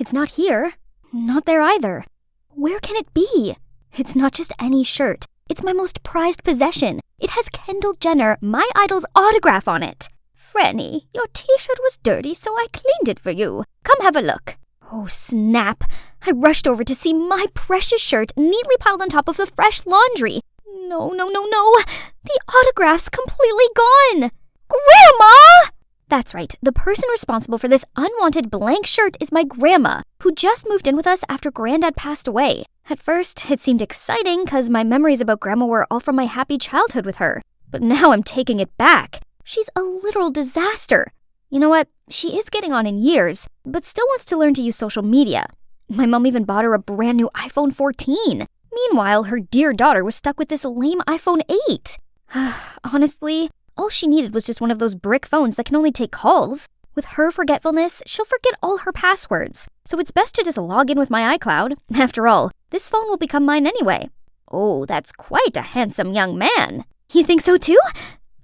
It's not here. Not there either. Where can it be? It's not just any shirt. It's my most prized possession. It has Kendall Jenner, my idol's autograph on it. Franny, your t-shirt was dirty, so I cleaned it for you. Come have a look. Oh, snap. I rushed over to see my precious shirt neatly piled on top of the fresh laundry. No. The autograph's completely gone. Grandma! That's right. The person responsible for this unwanted blank shirt is my grandma, who just moved in with us after Granddad passed away. At first, it seemed exciting because my memories about Grandma were all from my happy childhood with her. But now I'm taking it back. She's a literal disaster. You know what? She is getting on in years, but still wants to learn to use social media. My mom even bought her a brand new iPhone 14. Meanwhile, her dear daughter was stuck with this lame iPhone 8. Honestly, all she needed was just one of those brick phones that can only take calls. With her forgetfulness, she'll forget all her passwords. So it's best to just log in with my iCloud. After all, this phone will become mine anyway. Oh, that's quite a handsome young man. You think so too?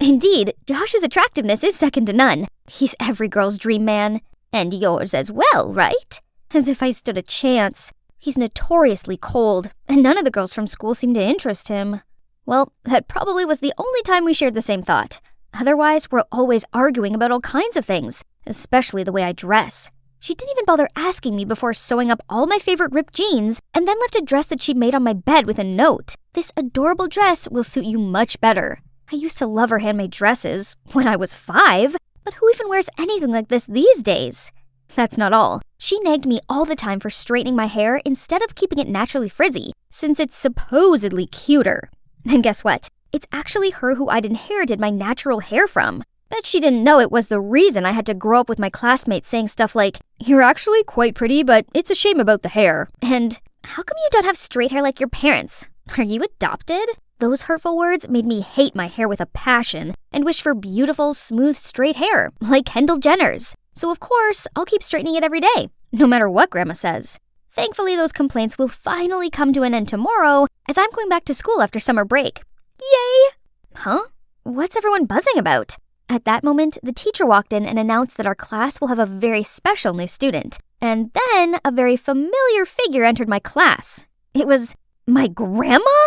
Indeed, Josh's attractiveness is second to none. He's every girl's dream man. And yours as well, right? As if I stood a chance. He's notoriously cold, and none of the girls from school seem to interest him. Well, that probably was the only time we shared the same thought. Otherwise, we're always arguing about all kinds of things, especially the way I dress. She didn't even bother asking me before sewing up all my favorite ripped jeans, and then left a dress that she'd made on my bed with a note. This adorable dress will suit you much better. I used to love her handmade dresses when I was 5, but who even wears anything like this these days? That's not all. She nagged me all the time for straightening my hair instead of keeping it naturally frizzy, since it's supposedly cuter. And guess what? It's actually her who I'd inherited my natural hair from. Bet she didn't know it was the reason I had to grow up with my classmates saying stuff like, "You're actually quite pretty, but it's a shame about the hair." And, "How come you don't have straight hair like your parents? Are you adopted?" Those hurtful words made me hate my hair with a passion and wish for beautiful, smooth, straight hair, like Kendall Jenner's. So of course, I'll keep straightening it every day, no matter what Grandma says. Thankfully, those complaints will finally come to an end tomorrow, as I'm going back to school after summer break. Yay! Huh? What's everyone buzzing about? At that moment, the teacher walked in and announced that our class will have a very special new student. And then a very familiar figure entered my class. It was my grandma?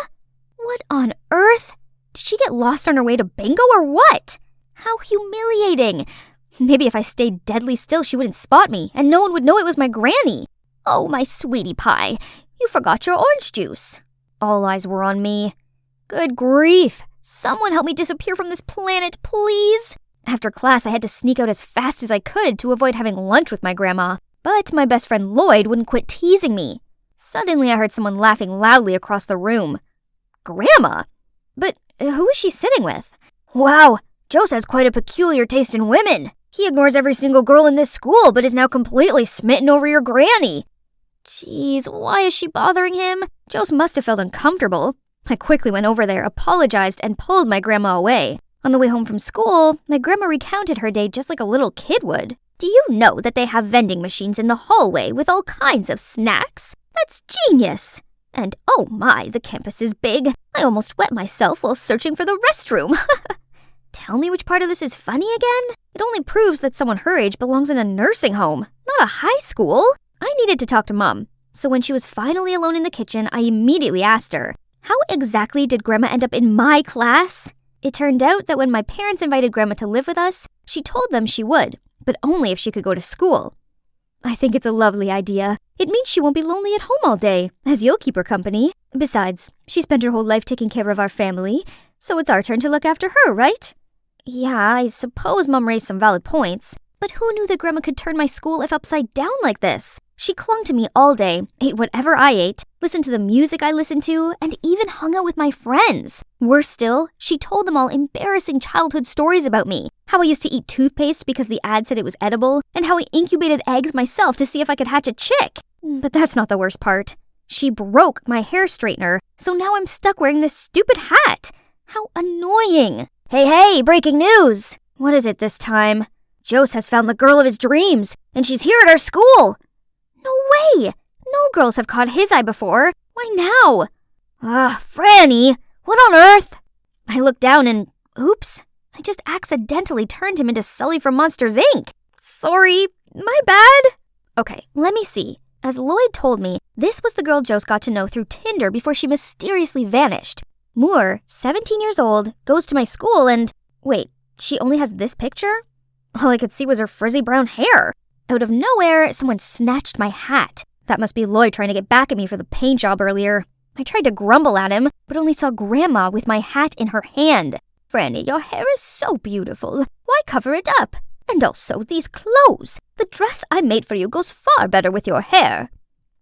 What on earth? Did she get lost on her way to bingo or what? How humiliating. Maybe if I stayed deadly still, she wouldn't spot me, and no one would know it was my granny. Oh, my sweetie pie, you forgot your orange juice. All eyes were on me. Good grief. Someone help me disappear from this planet, please. After class, I had to sneak out as fast as I could to avoid having lunch with my grandma. But my best friend Lloyd wouldn't quit teasing me. Suddenly, I heard someone laughing loudly across the room. Grandma? But who is she sitting with? Wow, Jose has quite a peculiar taste in women. He ignores every single girl in this school, but is now completely smitten over your granny. Jeez, why is she bothering him? Jose must have felt uncomfortable. I quickly went over there, apologized, and pulled my grandma away. On the way home from school, my grandma recounted her day just like a little kid would. Do you know that they have vending machines in the hallway with all kinds of snacks? That's genius! And oh my, the campus is big. I almost wet myself while searching for the restroom. Tell me which part of this is funny again? It only proves that someone her age belongs in a nursing home, not a high school. I needed to talk to Mom, so when she was finally alone in the kitchen, I immediately asked her, how exactly did Grandma end up in my class? It turned out that when my parents invited Grandma to live with us, she told them she would, but only if she could go to school. I think it's a lovely idea. It means she won't be lonely at home all day, as you'll keep her company. Besides, she spent her whole life taking care of our family, so it's our turn to look after her, right? Yeah, I suppose Mom raised some valid points, but who knew that Grandma could turn my school life upside down like this? She clung to me all day, ate whatever I ate, listened to the music I listened to, and even hung out with my friends. Worse still, she told them all embarrassing childhood stories about me. How I used to eat toothpaste because the ad said it was edible, and how I incubated eggs myself to see if I could hatch a chick. But that's not the worst part. She broke my hair straightener, so now I'm stuck wearing this stupid hat. How annoying. Hey, breaking news! What is it this time? Jose has found the girl of his dreams, and she's here at our school! No way! No girls have caught his eye before. Why now? Franny! What on earth? I looked down and, oops, I just accidentally turned him into Sully from Monsters, Inc. Sorry, my bad. Okay, let me see. As Lloyd told me, this was the girl Jose got to know through Tinder before she mysteriously vanished. Moore, 17 years old, goes to my school and... Wait, she only has this picture? All I could see was her frizzy brown hair. Out of nowhere, someone snatched my hat. That must be Lloyd trying to get back at me for the paint job earlier. I tried to grumble at him, but only saw Grandma with my hat in her hand. Franny, your hair is so beautiful. Why cover it up? And also, these clothes. The dress I made for you goes far better with your hair.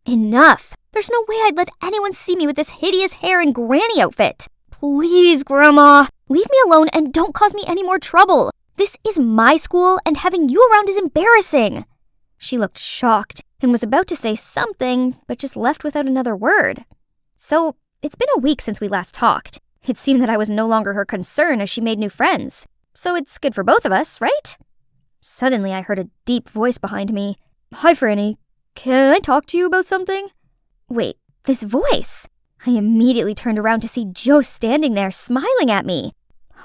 Enough. There's no way I'd let anyone see me with this hideous hair and granny outfit. Please, Grandma, leave me alone and don't cause me any more trouble. This is my school, and having you around is embarrassing. She looked shocked and was about to say something, but just left without another word. So, it's been a week since we last talked. It seemed that I was no longer her concern as she made new friends. So it's good for both of us, right? Suddenly, I heard a deep voice behind me. Hi, Franny. Can I talk to you about something? Wait, this voice? I immediately turned around to see Joe standing there, smiling at me.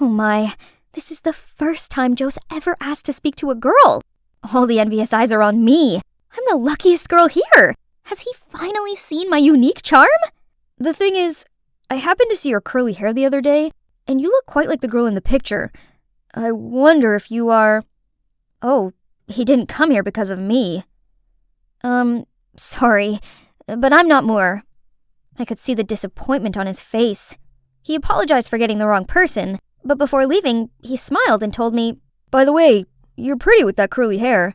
Oh my, this is the first time Joe's ever asked to speak to a girl. All the envious eyes are on me. I'm the luckiest girl here. Has he finally seen my unique charm? The thing is, I happened to see your curly hair the other day, and you look quite like the girl in the picture. I wonder if you are... Oh, he didn't come here because of me. Sorry, but I'm not Moore. I could see the disappointment on his face. He apologized for getting the wrong person, but before leaving, he smiled and told me, By the way, you're pretty with that curly hair.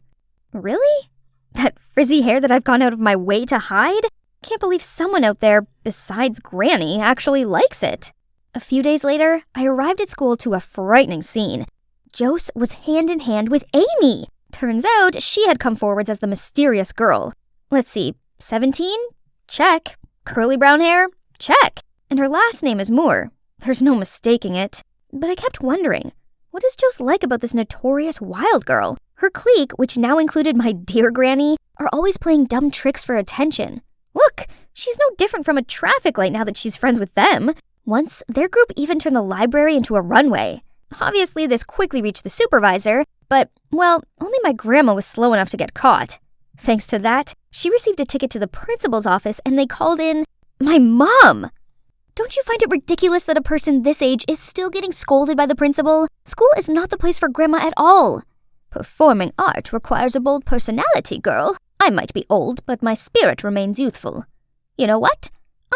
Really? That frizzy hair that I've gone out of my way to hide? Can't believe someone out there, besides Granny, actually likes it. A few days later, I arrived at school to a frightening scene. Jose was hand in hand with Amy. Turns out she had come forwards as the mysterious girl. Let's see, 17? Check. Curly brown hair? Check. And her last name is Moore. There's no mistaking it. But I kept wondering, what is Jose like about this notorious wild girl? Her clique, which now included my dear Granny, are always playing dumb tricks for attention. Look, she's no different from a traffic light now that she's friends with them. Once, their group even turned the library into a runway. Obviously, this quickly reached the supervisor, but, well, only my grandma was slow enough to get caught. Thanks to that, she received a ticket to the principal's office and they called in my mom. Don't you find it ridiculous that a person this age is still getting scolded by the principal? School is not the place for grandma at all. Performing art requires a bold personality, girl. I might be old, but my spirit remains youthful. You know what?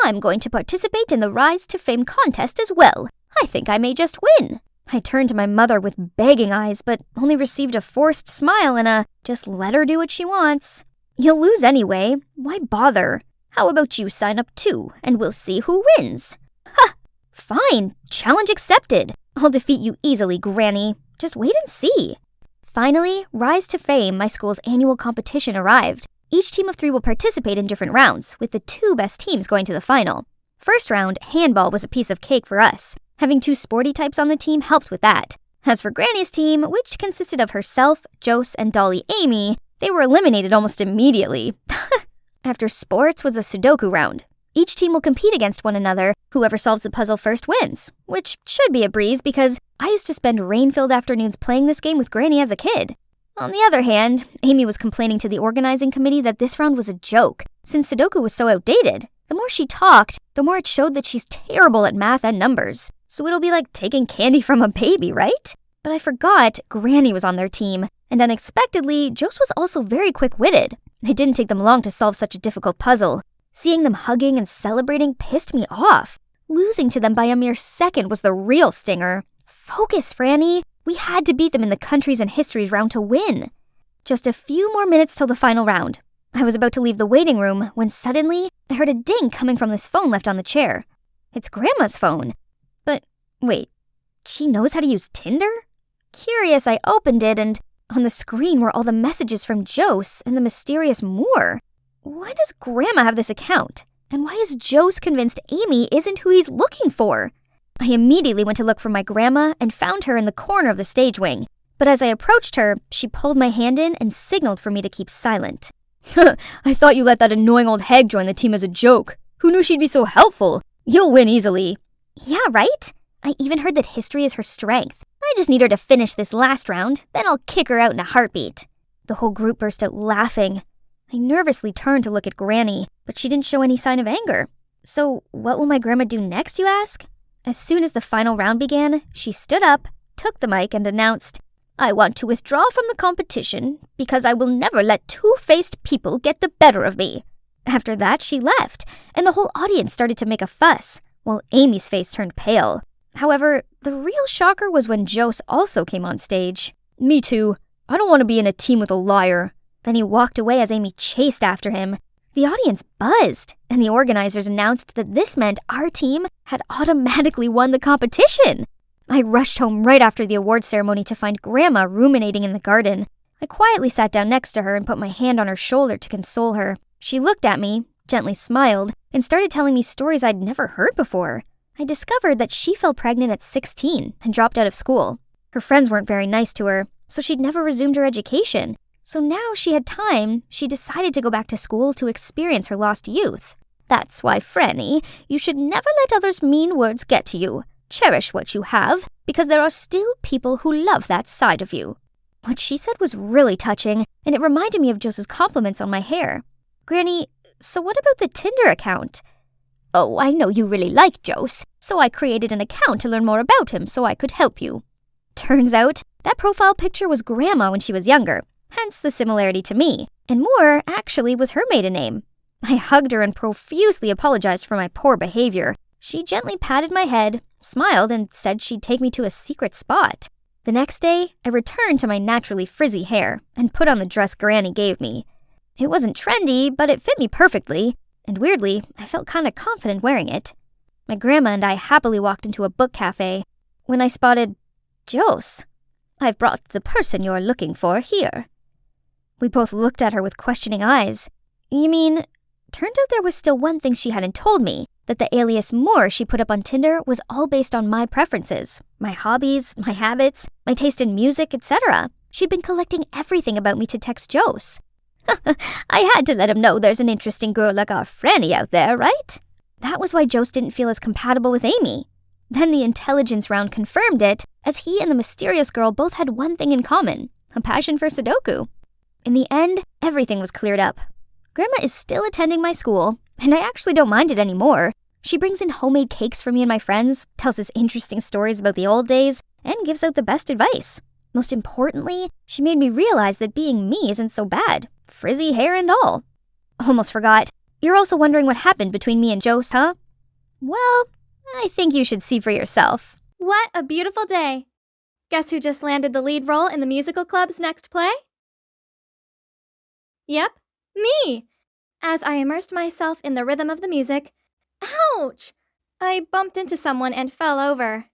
I'm going to participate in the Rise to Fame contest as well. I think I may just win. I turned to my mother with begging eyes, but only received a forced smile and a, just let her do what she wants. You'll lose anyway. Why bother? How about you sign up too, and we'll see who wins? Ha! Fine. Challenge accepted. I'll defeat you easily, Granny. Just wait and see. Finally, Rise to Fame, my school's annual competition, arrived. Each team of 3 will participate in different rounds, with the 2 best teams going to the final. First round, handball was a piece of cake for us. Having 2 sporty types on the team helped with that. As for Granny's team, which consisted of herself, Jose, and Dolly Amy, they were eliminated almost immediately. After sports was a Sudoku round. Each team will compete against one another. Whoever solves the puzzle first wins, which should be a breeze because I used to spend rain-filled afternoons playing this game with Granny as a kid. On the other hand, Amy was complaining to the organizing committee that this round was a joke, since Sudoku was so outdated. The more she talked, the more it showed that she's terrible at math and numbers. So it'll be like taking candy from a baby, right? But I forgot Granny was on their team, and unexpectedly, Jose was also very quick-witted. It didn't take them long to solve such a difficult puzzle. Seeing them hugging and celebrating pissed me off. Losing to them by a mere second was the real stinger. Focus, Franny. We had to beat them in the countries and histories round to win. Just a few more minutes till the final round. I was about to leave the waiting room when suddenly I heard a ding coming from this phone left on the chair. It's Grandma's phone. But wait, she knows how to use Tinder? Curious, I opened it and on the screen were all the messages from Jose and the mysterious Moore. Why does Grandma have this account? And why is Jose convinced Amy isn't who he's looking for? I immediately went to look for my grandma and found her in the corner of the stage wing. But as I approached her, she pulled my hand in and signaled for me to keep silent. I thought you let that annoying old hag join the team as a joke. Who knew she'd be so helpful? You'll win easily. Yeah, right? I even heard that history is her strength. I just need her to finish this last round, then I'll kick her out in a heartbeat. The whole group burst out laughing. I nervously turned to look at Granny, but she didn't show any sign of anger. So what will my grandma do next, you ask? As soon as the final round began, she stood up, took the mic, and announced, "I want to withdraw from the competition because I will never let two-faced people get the better of me." After that, she left, and the whole audience started to make a fuss, while Amy's face turned pale. However, the real shocker was when Jose also came on stage. "Me too. I don't want to be in a team with a liar." Then he walked away as Amy chased after him. The audience buzzed, and the organizers announced that this meant our team had automatically won the competition. I rushed home right after the award ceremony to find Grandma ruminating in the garden. I quietly sat down next to her and put my hand on her shoulder to console her. She looked at me, gently smiled, and started telling me stories I'd never heard before. I discovered that she fell pregnant at 16 and dropped out of school. Her friends weren't very nice to her, so she'd never resumed her education. So now she had time, she decided to go back to school to experience her lost youth. "That's why, Franny, you should never let others' mean words get to you. Cherish what you have, because there are still people who love that side of you." What she said was really touching, and it reminded me of Jose's compliments on my hair. "Granny, so what about the Tinder account?" "Oh, I know you really like Jose, so I created an account to learn more about him so I could help you." Turns out, that profile picture was Grandma when she was younger, hence the similarity to me, and Moore actually was her maiden name. I hugged her and profusely apologized for my poor behavior. She gently patted my head, smiled, and said she'd take me to a secret spot. The next day, I returned to my naturally frizzy hair and put on the dress Granny gave me. It wasn't trendy, but it fit me perfectly, and weirdly, I felt kinda confident wearing it. My grandma and I happily walked into a book cafe when I spotted Jose. "I've brought the person you're looking for here." We both looked at her with questioning eyes. "You mean..." Turned out there was still one thing she hadn't told me, that the alias Moore she put up on Tinder was all based on my preferences, my hobbies, my habits, my taste in music, etc. She'd been collecting everything about me to text Jose. "I had to let him know there's an interesting girl like our Franny out there, right?" That was why Jose didn't feel as compatible with Amy. Then the intelligence round confirmed it, as he and the mysterious girl both had one thing in common, a passion for Sudoku. In the end, everything was cleared up. Grandma is still attending my school, and I actually don't mind it anymore. She brings in homemade cakes for me and my friends, tells us interesting stories about the old days, and gives out the best advice. Most importantly, she made me realize that being me isn't so bad, frizzy hair and all. Almost forgot. You're also wondering what happened between me and Jose, huh? Well, I think you should see for yourself. What a beautiful day. Guess who just landed the lead role in the musical club's next play? Yep, me! As I immersed myself in the rhythm of the music, ouch! I bumped into someone and fell over.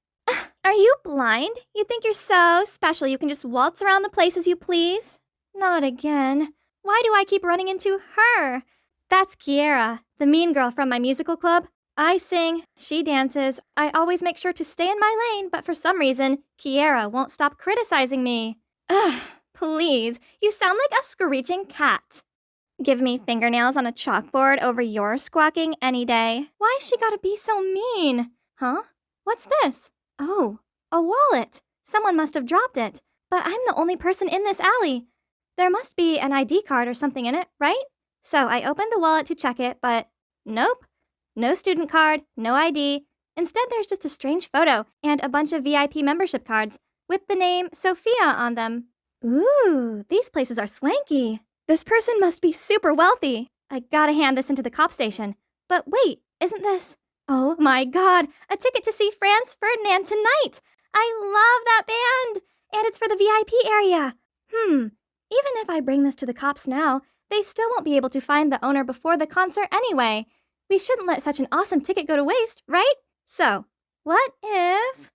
Are you blind? You think you're so special you can just waltz around the place as you please? Not again. Why do I keep running into her? That's Kiera, the mean girl from my musical club. I sing, she dances. I always make sure to stay in my lane, but for some reason, Kiera won't stop criticizing me. Ugh, please, you sound like a screeching cat. Give me fingernails on a chalkboard over your squawking any day. Why's she gotta be so mean? Huh? What's this? Oh, a wallet. Someone must have dropped it, but I'm the only person in this alley. There must be an ID card or something in it, right? So I opened the wallet to check it, but nope. No student card, no ID. Instead, there's just a strange photo and a bunch of VIP membership cards with the name Sophia on them. Ooh, these places are swanky. This person must be super wealthy. I gotta hand this into the cop station. But wait, isn't this... Oh my god, a ticket to see Franz Ferdinand tonight! I love that band! And it's for the VIP area. Even if I bring this to the cops now, they still won't be able to find the owner before the concert anyway. We shouldn't let such an awesome ticket go to waste, right? So, what if...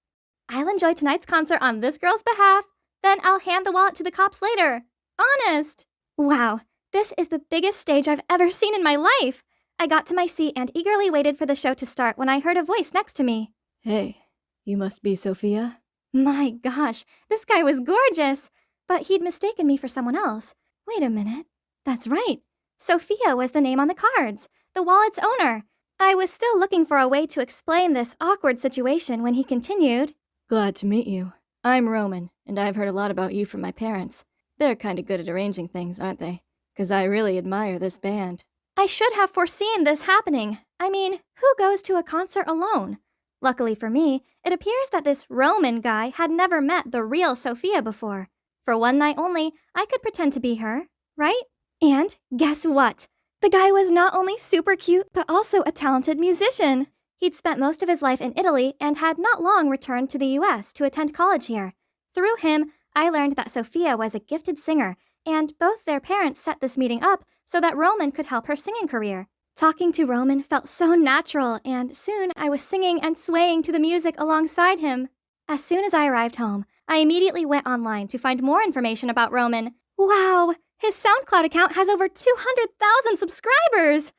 I'll enjoy tonight's concert on this girl's behalf, then I'll hand the wallet to the cops later. Honest! Wow, this is the biggest stage I've ever seen in my life. I got to my seat and eagerly waited for the show to start when I heard a voice next to me. Hey, you must be Sophia? My gosh, this guy was gorgeous. But he'd mistaken me for someone else. Wait a minute. That's right. Sophia was the name on the cards, the wallet's owner. I was still looking for a way to explain this awkward situation when he continued. Glad to meet you. I'm Roman, and I've heard a lot about you from my parents. They're kinda good at arranging things, aren't they? 'cause I really admire this band. I should have foreseen this happening. I mean, who goes to a concert alone? Luckily for me, it appears that this Roman guy had never met the real Sophia before. For one night only, I could pretend to be her, right? And guess what? The guy was not only super cute, but also a talented musician. He'd spent most of his life in Italy and had not long returned to the US to attend college here. Through him, I learned that Sophia was a gifted singer, and both their parents set this meeting up so that Roman could help her singing career. Talking to Roman felt so natural, and soon I was singing and swaying to the music alongside him. As soon as I arrived home, I immediately went online to find more information about Roman. Wow, his SoundCloud account has over 200,000 subscribers!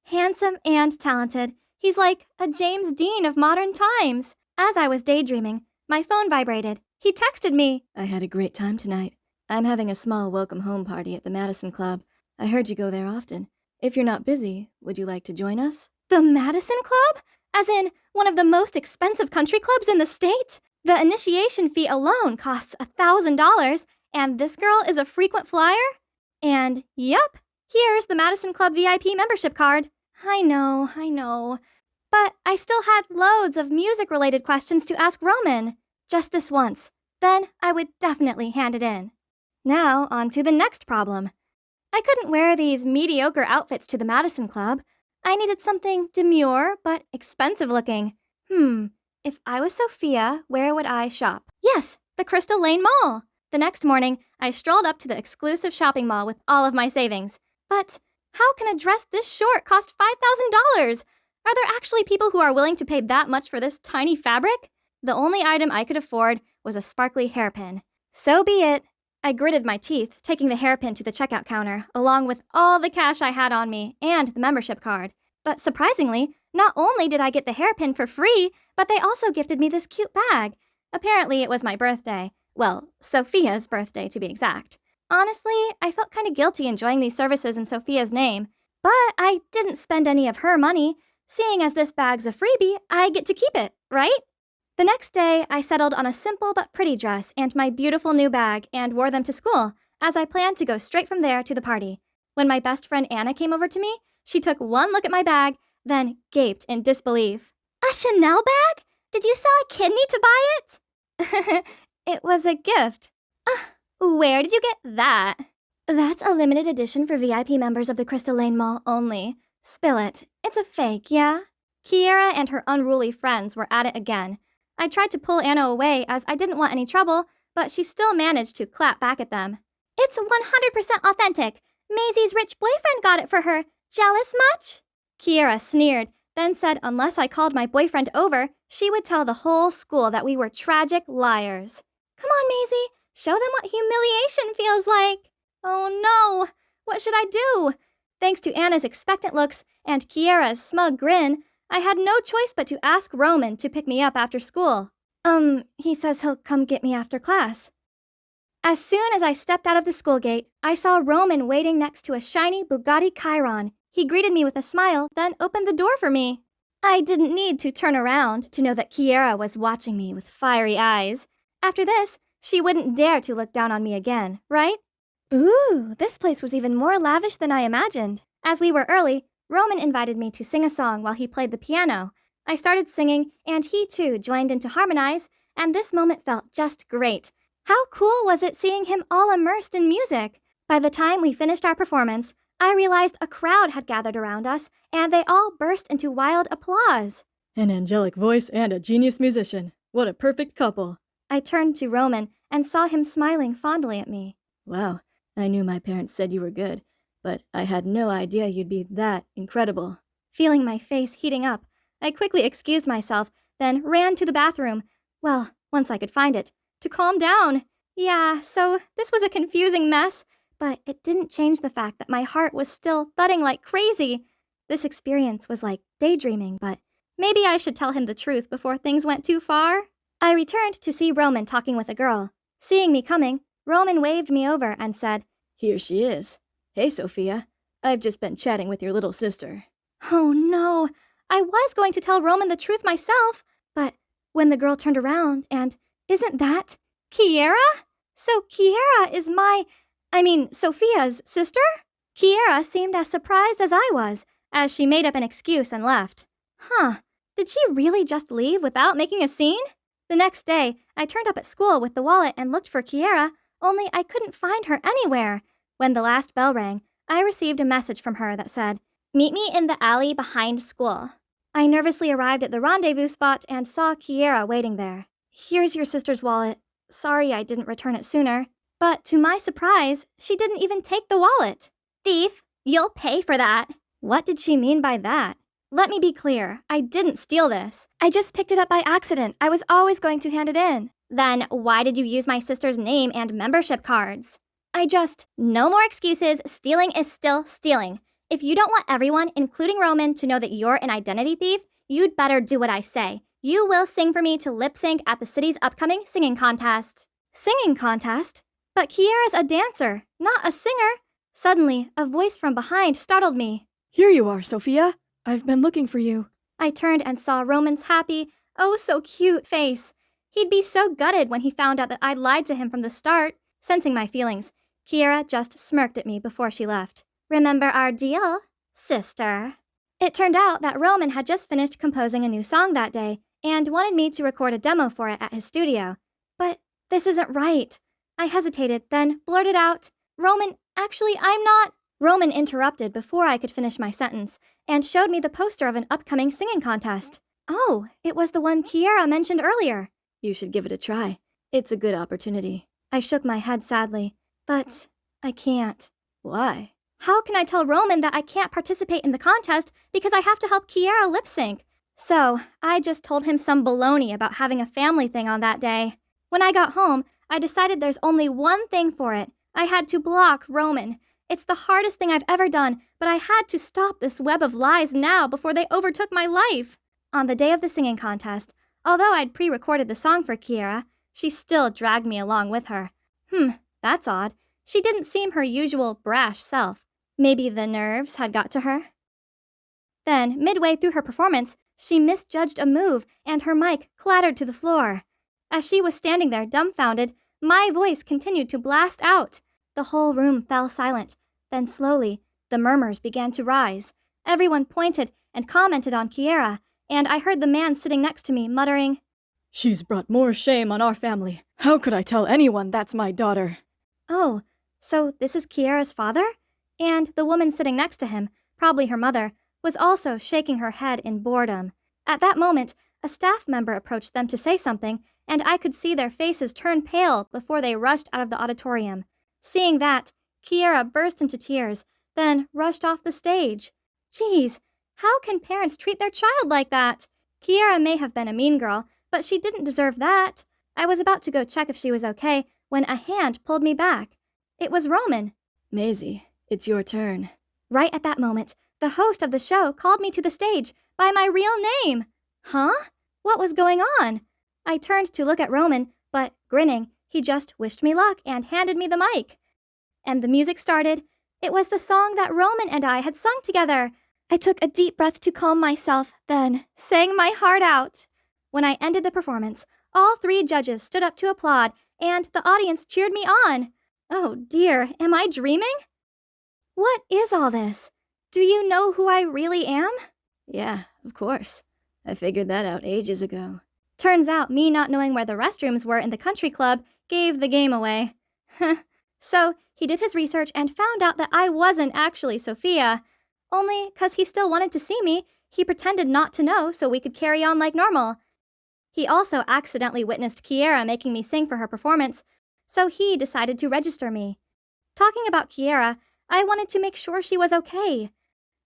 Handsome and talented, he's like a James Dean of modern times. As I was daydreaming, my phone vibrated. He texted me. I had a great time tonight. I'm having a small welcome home party at the Madison Club. I heard you go there often. If you're not busy, would you like to join us? The Madison Club? As in, one of the most expensive country clubs in the state? The initiation fee alone costs $1,000, and this girl is a frequent flyer? And yup, here's the Madison Club VIP membership card. I know. But I still had loads of music-related questions to ask Roman. Just this once. Then I would definitely hand it in. Now, on to the next problem. I couldn't wear these mediocre outfits to the Madison Club. I needed something demure but expensive looking. If I was Sophia, where would I shop? Yes, the Crystal Lane Mall. The next morning, I strolled up to the exclusive shopping mall with all of my savings. But how can a dress this short cost $5,000? Are there actually people who are willing to pay that much for this tiny fabric? The only item I could afford was a sparkly hairpin. So be it. I gritted my teeth, taking the hairpin to the checkout counter, along with all the cash I had on me and the membership card. But surprisingly, not only did I get the hairpin for free, but they also gifted me this cute bag. Apparently, it was my birthday. Well, Sophia's birthday, to be exact. Honestly, I felt kind of guilty enjoying these services in Sophia's name. But I didn't spend any of her money. Seeing as this bag's a freebie, I get to keep it, right? The next day, I settled on a simple but pretty dress and my beautiful new bag and wore them to school, as I planned to go straight from there to the party. When my best friend Anna came over to me, she took one look at my bag, then gaped in disbelief. A Chanel bag? Did you sell a kidney to buy it? It was a gift. Where did you get that? That's a limited edition for VIP members of the Crystal Lane Mall only. Spill it. It's a fake, yeah? Kiera and her unruly friends were at it again. I tried to pull Anna away as I didn't want any trouble, but she still managed to clap back at them. It's 100% authentic. Maisie's rich boyfriend got it for her. Jealous much? Kiera sneered, then said unless I called my boyfriend over, she would tell the whole school that we were tragic liars. Come on, Maisie, show them what humiliation feels like. Oh no, what should I do? Thanks to Anna's expectant looks and Kiera's smug grin, I had no choice but to ask Roman to pick me up after school. He says he'll come get me after class. As soon as I stepped out of the school gate, I saw Roman waiting next to a shiny Bugatti Chiron. He greeted me with a smile, then opened the door for me. I didn't need to turn around to know that Kiera was watching me with fiery eyes. After this, she wouldn't dare to look down on me again, right? Ooh, this place was even more lavish than I imagined. As we were early, Roman invited me to sing a song while he played the piano. I started singing, and he too joined in to harmonize, and this moment felt just great. How cool was it seeing him all immersed in music? By the time we finished our performance, I realized a crowd had gathered around us, and they all burst into wild applause. An angelic voice and a genius musician. What a perfect couple. I turned to Roman and saw him smiling fondly at me. Wow, I knew my parents said you were good, but I had no idea you'd be that incredible. Feeling my face heating up, I quickly excused myself, then ran to the bathroom. Well, once I could find it, to calm down. Yeah, so this was a confusing mess, but it didn't change the fact that my heart was still thudding like crazy. This experience was like daydreaming, but maybe I should tell him the truth before things went too far. I returned to see Roman talking with a girl. Seeing me coming, Roman waved me over and said, Here she is. Hey, Sophia. I've just been chatting with your little sister. Oh no, I was going to tell Roman the truth myself, but when the girl turned around and, isn't that Kiera? So Kiera is my Sophia's sister? Kiera seemed as surprised as I was, as she made up an excuse and left. Did she really just leave without making a scene? The next day, I turned up at school with the wallet and looked for Kiera, only I couldn't find her anywhere. When the last bell rang, I received a message from her that said, "Meet me in the alley behind school." I nervously arrived at the rendezvous spot and saw Kiera waiting there. "Here's your sister's wallet. Sorry I didn't return it sooner." But to my surprise, she didn't even take the wallet. "Thief, you'll pay for that." What did she mean by that? Let me be clear, I didn't steal this. I just picked it up by accident. I was always going to hand it in. Then why did you use my sister's name and membership cards? No more excuses. Stealing is still stealing. If you don't want everyone, including Roman, to know that you're an identity thief, you'd better do what I say. You will sing for me to lip sync at the city's upcoming singing contest. Singing contest? But Kiera's a dancer, not a singer. Suddenly, a voice from behind startled me. Here you are, Sophia. I've been looking for you. I turned and saw Roman's happy, oh so cute face. He'd be so gutted when he found out that I'd lied to him from the start. Sensing my feelings, Kiera just smirked at me before she left. "Remember our deal, sister?" It turned out that Roman had just finished composing a new song that day and wanted me to record a demo for it at his studio. But this isn't right. I hesitated, then blurted out, "Roman, actually, I'm not..." Roman interrupted before I could finish my sentence and showed me the poster of an upcoming singing contest. Oh, it was the one Kiera mentioned earlier. You should give it a try. It's a good opportunity. I shook my head sadly. But I can't. Why? How can I tell Roman that I can't participate in the contest because I have to help Kiera lip sync? So I just told him some baloney about having a family thing on that day. When I got home, I decided there's only one thing for it. I had to block Roman. It's the hardest thing I've ever done, but I had to stop this web of lies now before they overtook my life. On the day of the singing contest, although I'd pre-recorded the song for Kiera, she still dragged me along with her. That's odd. She didn't seem her usual brash self. Maybe the nerves had got to her? Then, midway through her performance, she misjudged a move and her mic clattered to the floor. As she was standing there dumbfounded, my voice continued to blast out. The whole room fell silent. Then slowly, the murmurs began to rise. Everyone pointed and commented on Kiera, and I heard the man sitting next to me muttering, "She's brought more shame on our family. How could I tell anyone that's my daughter?" Oh, so this is Kiera's father? And the woman sitting next to him, probably her mother, was also shaking her head in boredom. At that moment, a staff member approached them to say something, and I could see their faces turn pale before they rushed out of the auditorium. Seeing that, Kiera burst into tears, then rushed off the stage. Geez, how can parents treat their child like that? Kiera may have been a mean girl, but she didn't deserve that. I was about to go check if she was okay when a hand pulled me back. It was Roman. "Maisie, it's your turn." Right at that moment, the host of the show called me to the stage by my real name. Huh? What was going on? I turned to look at Roman, but grinning, he just wished me luck and handed me the mic. And the music started. It was the song that Roman and I had sung together. I took a deep breath to calm myself, then sang my heart out. When I ended the performance, all 3 judges stood up to applaud, and the audience cheered me on. Oh dear, am I dreaming? What is all this? Do you know who I really am? Yeah, of course. I figured that out ages ago. Turns out me not knowing where the restrooms were in the country club gave the game away. So he did his research and found out that I wasn't actually Sophia. Only 'cause he still wanted to see me, he pretended not to know so we could carry on like normal. He also accidentally witnessed Kiera making me sing for her performance, so he decided to register me. Talking about Kiera, I wanted to make sure she was okay.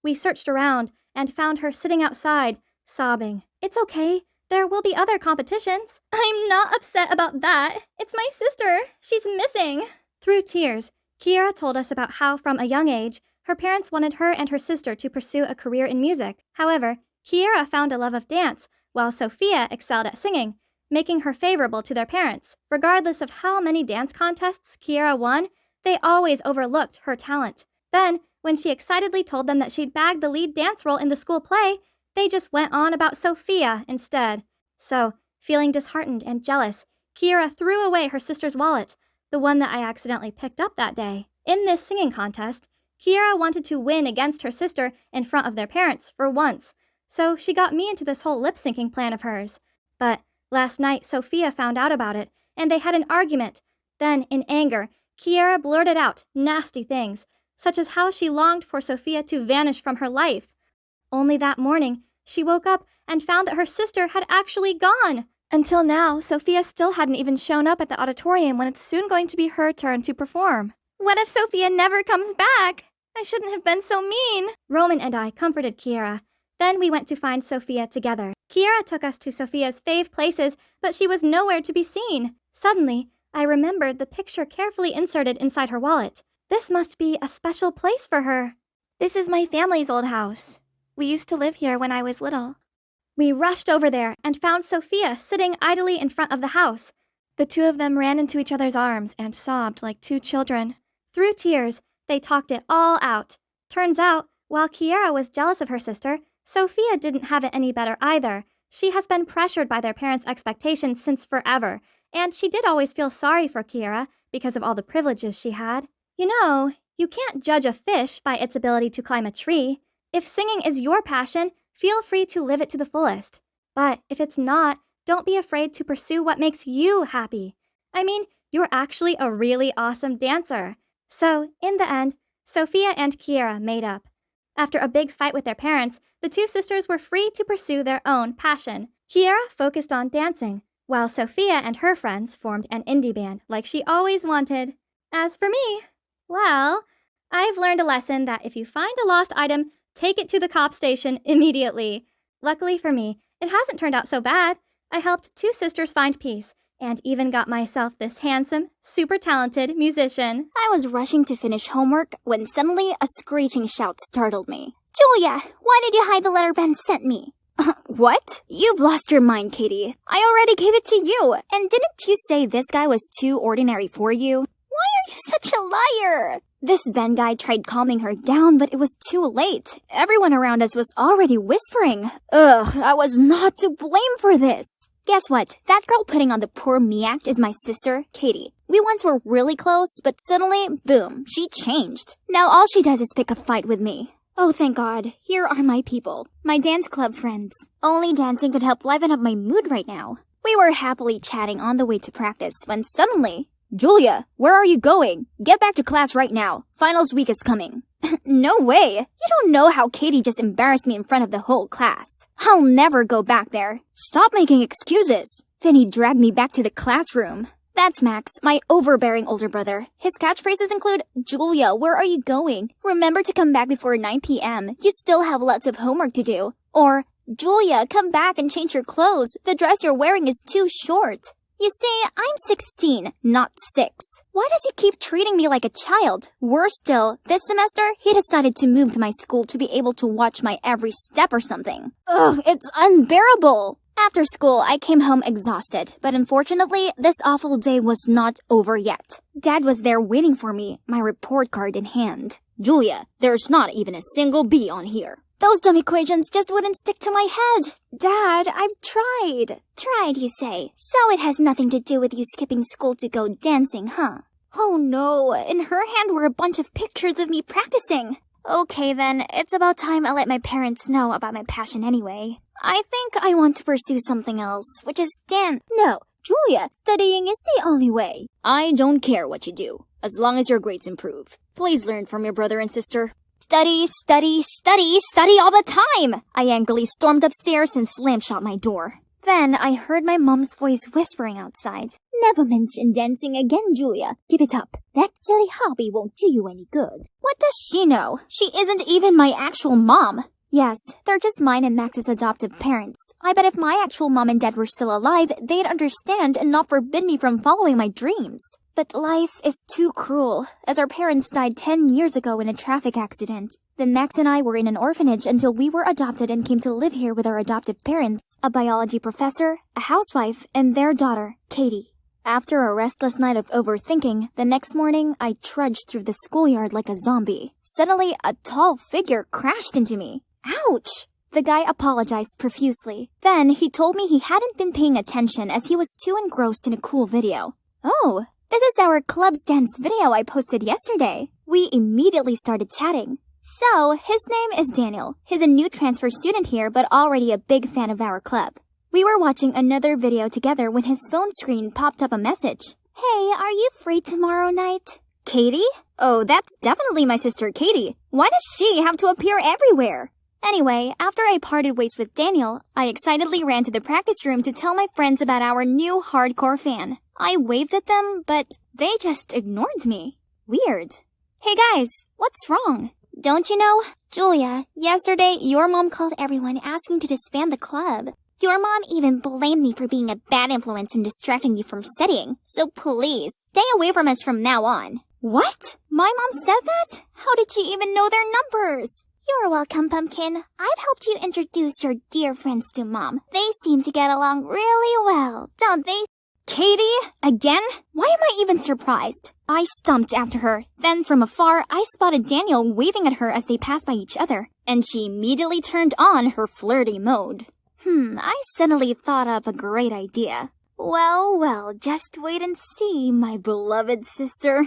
We searched around and found her sitting outside, sobbing. It's okay. There will be other competitions. I'm not upset about that. It's my sister. She's missing. Through tears, Kiera told us about how, from a young age, her parents wanted her and her sister to pursue a career in music. However, Kiera found a love of dance, while Sophia excelled at singing, making her favorable to their parents. Regardless of how many dance contests Kiera won, they always overlooked her talent. Then, when she excitedly told them that she'd bagged the lead dance role in the school play, they just went on about Sophia instead. So, feeling disheartened and jealous, Kiera threw away her sister's wallet, the one that I accidentally picked up that day. In this singing contest, Kiera wanted to win against her sister in front of their parents for once, so she got me into this whole lip-syncing plan of hers. But last night, Sophia found out about it, and they had an argument. Then, in anger, Kiera blurted out nasty things, such as how she longed for Sophia to vanish from her life. Only that morning, she woke up and found that her sister had actually gone. Until now, Sophia still hadn't even shown up at the auditorium when it's soon going to be her turn to perform. What if Sophia never comes back? I shouldn't have been so mean. Roman and I comforted Kiera. Then we went to find Sophia together. Kiera took us to Sophia's fave places, but she was nowhere to be seen. Suddenly, I remembered the picture carefully inserted inside her wallet. This must be a special place for her. This is my family's old house. We used to live here when I was little. We rushed over there and found Sophia sitting idly in front of the house. The two of them ran into each other's arms and sobbed like two children. Through tears, they talked it all out. Turns out, while Kiera was jealous of her sister, Sophia didn't have it any better either. She has been pressured by their parents' expectations since forever, and she did always feel sorry for Kiera because of all the privileges she had. You know, you can't judge a fish by its ability to climb a tree. If singing is your passion, feel free to live it to the fullest. But if it's not, don't be afraid to pursue what makes you happy. I mean, you're actually a really awesome dancer. So, in the end, Sophia and Kiera made up. After a big fight with their parents, the two sisters were free to pursue their own passion. Kiera focused on dancing, while Sophia and her friends formed an indie band like she always wanted. As for me, well, I've learned a lesson that if you find a lost item, take it to the cop station immediately. Luckily for me, it hasn't turned out so bad. I helped two sisters find peace, and even got myself this handsome, super talented musician. I was rushing to finish homework when suddenly a screeching shout startled me. Julia, why did you hide the letter Ben sent me? What? You've lost your mind, Katie. I already gave it to you. And didn't you say this guy was too ordinary for you? Why are you such a liar? This Ben guy tried calming her down, but it was too late. Everyone around us was already whispering. Ugh, I was not to blame for this. Guess what? That girl putting on the poor me act is my sister, Katie. We once were really close, but suddenly, boom, she changed. Now all she does is pick a fight with me. Oh, thank God. Here are my people. My dance club friends. Only dancing could help liven up my mood right now. We were happily chatting on the way to practice when suddenly... Julia, where are you going? Get back to class right now. Finals week is coming. No way. You don't know how Katie just embarrassed me in front of the whole class. I'll never go back there. Stop making excuses. Then he dragged me back to the classroom. That's Max, my overbearing older brother. His catchphrases include, Julia, where are you going? Remember to come back before 9 p.m. You still have lots of homework to do. Or, Julia, come back and change your clothes. The dress you're wearing is too short. You see, I'm 16, not 6. Why does he keep treating me like a child? Worse still, this semester, he decided to move to my school to be able to watch my every step or something. Ugh, it's unbearable. After school, I came home exhausted, but unfortunately, this awful day was not over yet. Dad was there waiting for me, my report card in hand. Julia, there's not even a single B on here. Those dumb equations just wouldn't stick to my head. Dad, I've tried. Tried, you say? So it has nothing to do with you skipping school to go dancing, huh? Oh no, in her hand were a bunch of pictures of me practicing. Okay then, it's about time I let my parents know about my passion anyway. I think I want to pursue something else, which is dance. No, Julia, studying is the only way. I don't care what you do, as long as your grades improve. Please learn from your brother and sister. Study, study, study, study all the time! I angrily stormed upstairs and slammed shut my door. Then I heard my mom's voice whispering outside. Never mention dancing again, Julia. Give it up. That silly hobby won't do you any good. What does she know? She isn't even my actual mom. Yes, they're just mine and Max's adoptive parents. I bet if my actual mom and dad were still alive, they'd understand and not forbid me from following my dreams. But life is too cruel, as our parents died 10 years ago in a traffic accident. Then Max and I were in an orphanage until we were adopted and came to live here with our adoptive parents, a biology professor, a housewife, and their daughter, Katie. After a restless night of overthinking, the next morning I trudged through the schoolyard like a zombie. Suddenly, a tall figure crashed into me. Ouch! The guy apologized profusely. Then he told me he hadn't been paying attention as he was too engrossed in a cool video. Oh, This is our club's dance video I posted yesterday. We immediately started chatting. So, his name is Daniel. He's a new transfer student here, but already a big fan of our club. We were watching another video together when his phone screen popped up a message. Hey, are you free tomorrow night? Katie? Oh, that's definitely my sister Katie. Why does she have to appear everywhere? Anyway, after I parted ways with Daniel, I excitedly ran to the practice room to tell my friends about our new hardcore fan. I waved at them, but they just ignored me. Weird. Hey guys, what's wrong? Don't you know? Julia, yesterday your mom called everyone asking to disband the club. Your mom even blamed me for being a bad influence and distracting you from studying. So please, stay away from us from now on. What? My mom said that? How did she even know their numbers? You're welcome, Pumpkin. I've helped you introduce your dear friends to Mom. They seem to get along really well, don't they? Katie? Again? Why am I even surprised? I stumped after her. Then from afar, I spotted Daniel waving at her as they passed by each other, and she immediately turned on her flirty mode. I suddenly thought up a great idea. Well, just wait and see, my beloved sister.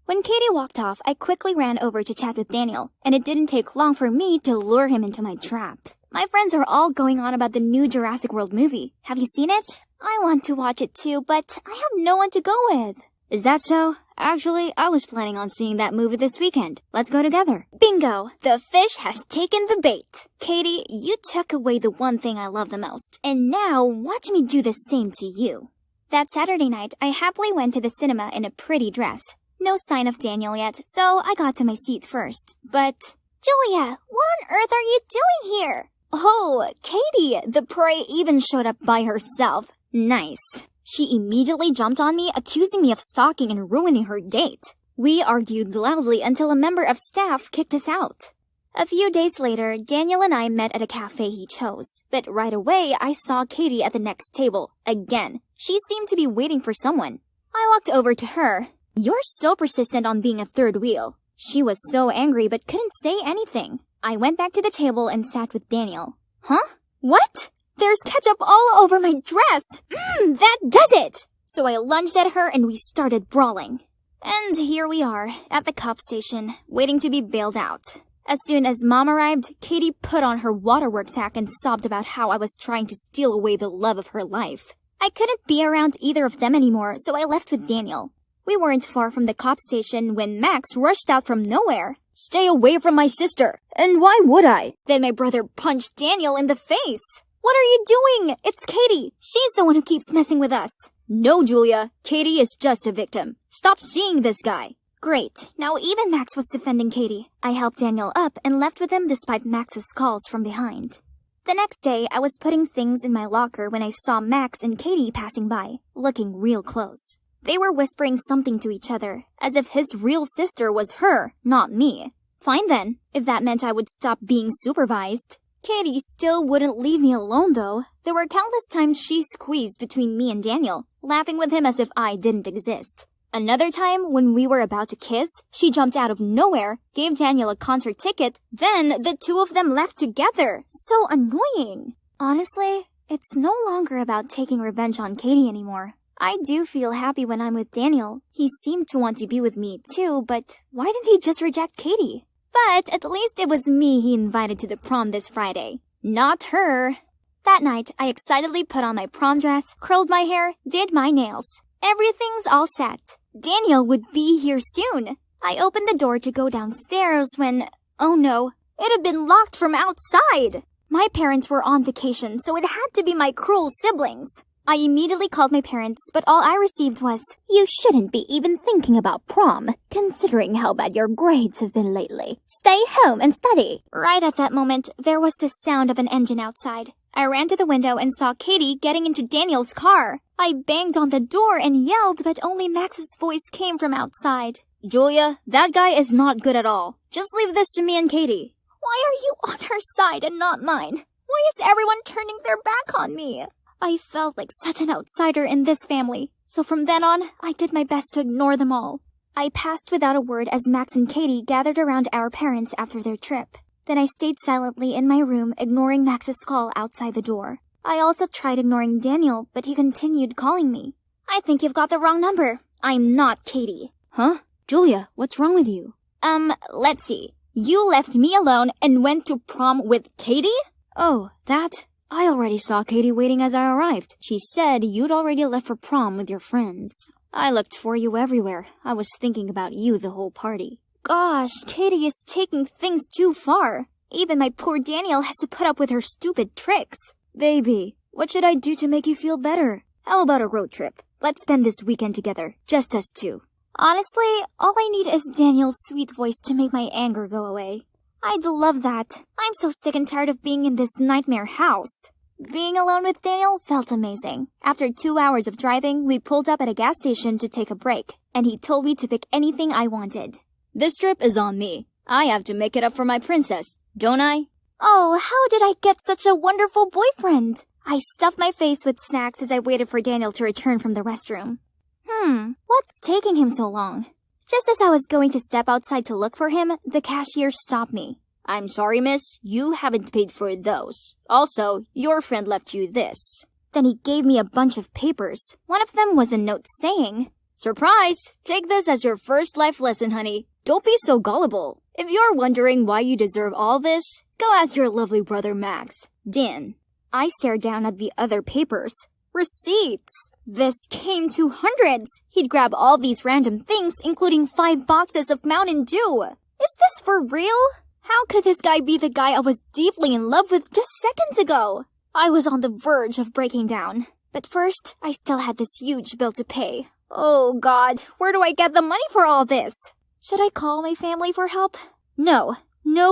When Katie walked off, I quickly ran over to chat with Daniel, and it didn't take long for me to lure him into my trap. My friends are all going on about the new Jurassic World movie. Have you seen it? I want to watch it too, but I have no one to go with. Is that so? Actually, I was planning on seeing that movie this weekend. Let's go together. Bingo! The fish has taken the bait. Katie, you took away the one thing I love the most, and now watch me do the same to you. That Saturday night, I happily went to the cinema in a pretty dress. No sign of Daniel yet, so I got to my seat first. But, Julia, what on earth are you doing here? Oh, Katie, the prey even showed up by herself. Nice. She immediately jumped on me, accusing me of stalking and ruining her date. We argued loudly until a member of staff kicked us out. A few days later, Daniel and I met at a cafe he chose. But right away, I saw Katie at the next table. Again. She seemed to be waiting for someone. I walked over to her. You're so persistent on being a third wheel. She was so angry but couldn't say anything. I went back to the table and sat with Daniel. Huh? What? There's ketchup all over my dress! That does it! So I lunged at her and we started brawling. And here we are, at the cop station, waiting to be bailed out. As soon as Mom arrived, Katie put on her waterworks hat and sobbed about how I was trying to steal away the love of her life. I couldn't be around either of them anymore, so I left with Daniel. We weren't far from the cop station when Max rushed out from nowhere. Stay away from my sister! And why would I? Then my brother punched Daniel in the face. What are you doing? It's Katie. She's the one who keeps messing with us. No, Julia. Katie is just a victim. Stop seeing this guy. Great. Now even Max was defending Katie. I helped Daniel up and left with him despite Max's calls from behind. The next day, I was putting things in my locker when I saw Max and Katie passing by, looking real close. They were whispering something to each other, as if his real sister was her, not me. Fine then, if that meant I would stop being supervised. Katie still wouldn't leave me alone though. There were countless times she squeezed between me and Daniel, laughing with him as if I didn't exist. Another time, when we were about to kiss, she jumped out of nowhere, gave Daniel a concert ticket, then the two of them left together. So annoying. Honestly, it's no longer about taking revenge on Katie anymore. I do feel happy when I'm with Daniel. He seemed to want to be with me too, but why didn't he just reject Katie? But at least it was me he invited to the prom this Friday, not her. That night, I excitedly put on my prom dress, curled my hair, did my nails. Everything's all set. Daniel would be here soon. I opened the door to go downstairs when, oh no, it had been locked from outside. My parents were on vacation, so it had to be my cruel siblings. I immediately called my parents, but all I received was, "You shouldn't be even thinking about prom, considering how bad your grades have been lately. Stay home and study." Right at that moment, there was the sound of an engine outside. I ran to the window and saw Katie getting into Daniel's car. I banged on the door and yelled, but only Max's voice came from outside. "Julia, that guy is not good at all. Just leave this to me and Katie." Why are you on her side and not mine? Why is everyone turning their back on me? I felt like such an outsider in this family, so from then on, I did my best to ignore them all. I passed without a word as Max and Katie gathered around our parents after their trip. Then I stayed silently in my room, ignoring Max's call outside the door. I also tried ignoring Daniel, but he continued calling me. I think you've got the wrong number. I'm not Katie. Huh? Julia, what's wrong with you? Let's see. You left me alone and went to prom with Katie? Oh, that? I already saw Katie waiting as I arrived. She said you'd already left for prom with your friends. I looked for you everywhere. I was thinking about you the whole party. Gosh, Katie is taking things too far. Even my poor Daniel has to put up with her stupid tricks. Baby, what should I do to make you feel better? How about a road trip? Let's spend this weekend together, just us two. Honestly, all I need is Daniel's sweet voice to make my anger go away. I'd love that. I'm so sick and tired of being in this nightmare house. Being alone with Daniel felt amazing. After 2 hours of driving, we pulled up at a gas station to take a break, and he told me to pick anything I wanted. This trip is on me. I have to make it up for my princess, don't I? Oh, how did I get such a wonderful boyfriend? I stuffed my face with snacks as I waited for Daniel to return from the restroom. What's taking him so long? Just as I was going to step outside to look for him, the cashier stopped me. I'm sorry, miss. You haven't paid for those. Also, your friend left you this. Then he gave me a bunch of papers. One of them was a note saying, Surprise! Take this as your first life lesson, honey. Don't be so gullible. If you're wondering why you deserve all this, go ask your lovely brother Max. Dan. I stared down at the other papers. Receipts! This came to hundreds. He'd grab all these random things, including 5 boxes of Mountain Dew. Is this for real? How could this guy be the guy I was deeply in love with just seconds ago? I was on the verge of breaking down. But first, I still had this huge bill to pay. Oh God, where do I get the money for all this? Should I call my family for help? No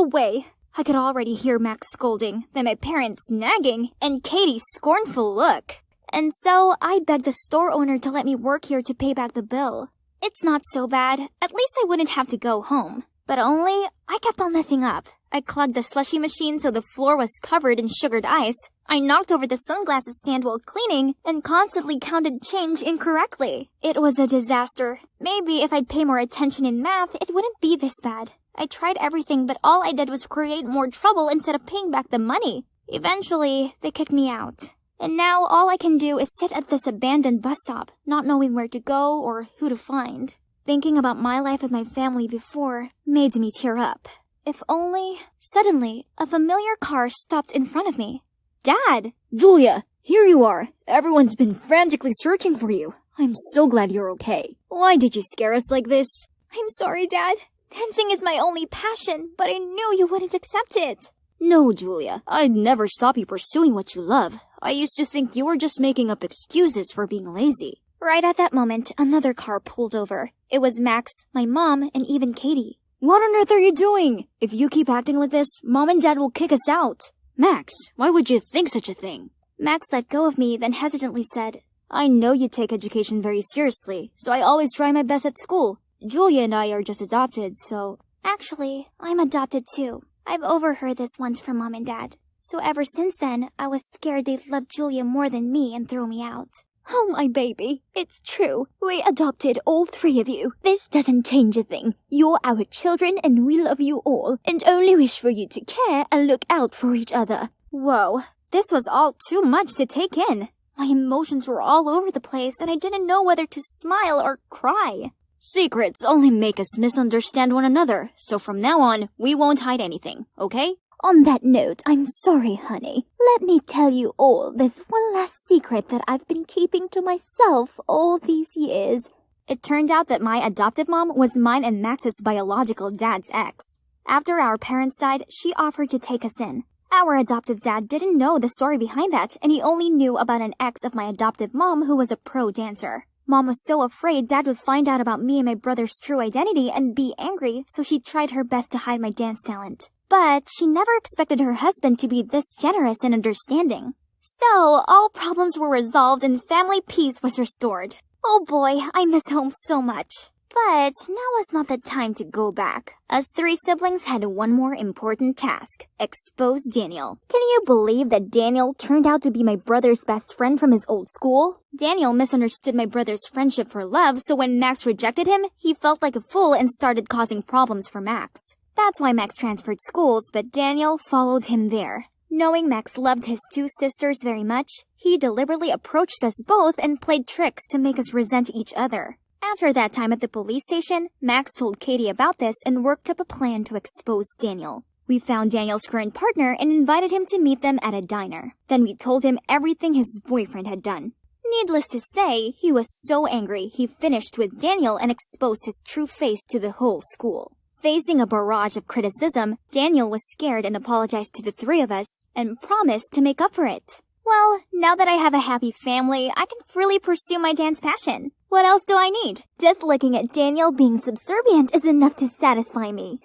way. I could already hear Max scolding, then my parents nagging, and Katie's scornful look. And so I begged the store owner to let me work here to pay back the bill. It's not so bad. At least I wouldn't have to go home. But only, I kept on messing up. I clogged the slushy machine so the floor was covered in sugared ice. I knocked over the sunglasses stand while cleaning and constantly counted change incorrectly. It was a disaster. Maybe if I'd pay more attention in math, it wouldn't be this bad. I tried everything, but all I did was create more trouble instead of paying back the money. Eventually, they kicked me out. And now all I can do is sit at this abandoned bus stop, not knowing where to go or who to find. Thinking about my life with my family before made me tear up. If only... Suddenly, a familiar car stopped in front of me. Dad! Julia, here you are. Everyone's been frantically searching for you. I'm so glad you're okay. Why did you scare us like this? I'm sorry, Dad. Dancing is my only passion, but I knew you wouldn't accept it. No, Julia. I'd never stop you pursuing what you love. I used to think you were just making up excuses for being lazy. Right at that moment, another car pulled over. It was Max, my mom, and even Katie. What on earth are you doing? If you keep acting like this, Mom and Dad will kick us out. Max, why would you think such a thing? Max let go of me, then hesitantly said, I know you take education very seriously, so I always try my best at school. Julia and I are just adopted, so... Actually, I'm adopted too. I've overheard this once from Mom and Dad. So ever since then, I was scared they'd love Julia more than me and throw me out. Oh, my baby, it's true. We adopted all 3 of you. This doesn't change a thing. You're our children and we love you all, and only wish for you to care and look out for each other. Whoa, this was all too much to take in. My emotions were all over the place and I didn't know whether to smile or cry. Secrets only make us misunderstand one another, so from now on, we won't hide anything, okay? On that note, I'm sorry, honey. Let me tell you all this one last secret that I've been keeping to myself all these years. It turned out that my adoptive mom was mine and Max's biological dad's ex. After our parents died, she offered to take us in. Our adoptive dad didn't know the story behind that, and he only knew about an ex of my adoptive mom who was a pro dancer. Mom was so afraid Dad would find out about me and my brother's true identity and be angry, so she tried her best to hide my dance talent. But she never expected her husband to be this generous and understanding. So, all problems were resolved and family peace was restored. Oh boy, I miss home so much. But now is not the time to go back. Us 3 siblings had one more important task. Expose Daniel. Can you believe that Daniel turned out to be my brother's best friend from his old school? Daniel misunderstood my brother's friendship for love, so when Max rejected him, he felt like a fool and started causing problems for Max. That's why Max transferred schools, but Daniel followed him there. Knowing Max loved his 2 sisters very much, He deliberately approached us both and played tricks to make us resent each other. After that time at the police station, Max told Katie about this and worked up a plan to expose Daniel. We found Daniel's current partner and invited him to meet them at a diner. Then we told him everything his boyfriend had done. Needless to say, he was so angry he finished with Daniel and exposed his true face to the whole school. Facing a barrage of criticism, Daniel was scared and apologized to the three of us and promised to make up for it. Well, now that I have a happy family, I can freely pursue my dance passion. What else do I need? Just looking at Daniel being subservient is enough to satisfy me.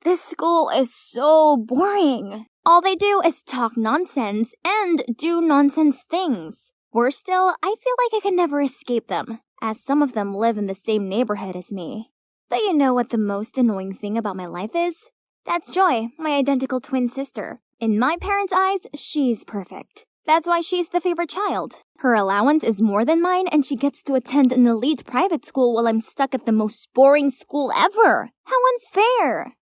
This school is so boring. All they do is talk nonsense and do nonsense things. Worse still, I feel like I can never escape them, as some of them live in the same neighborhood as me. But you know what the most annoying thing about my life is? That's Joy, my identical twin sister. In my parents' eyes, she's perfect. That's why she's the favorite child. Her allowance is more than mine, and she gets to attend an elite private school while I'm stuck at the most boring school ever. How unfair!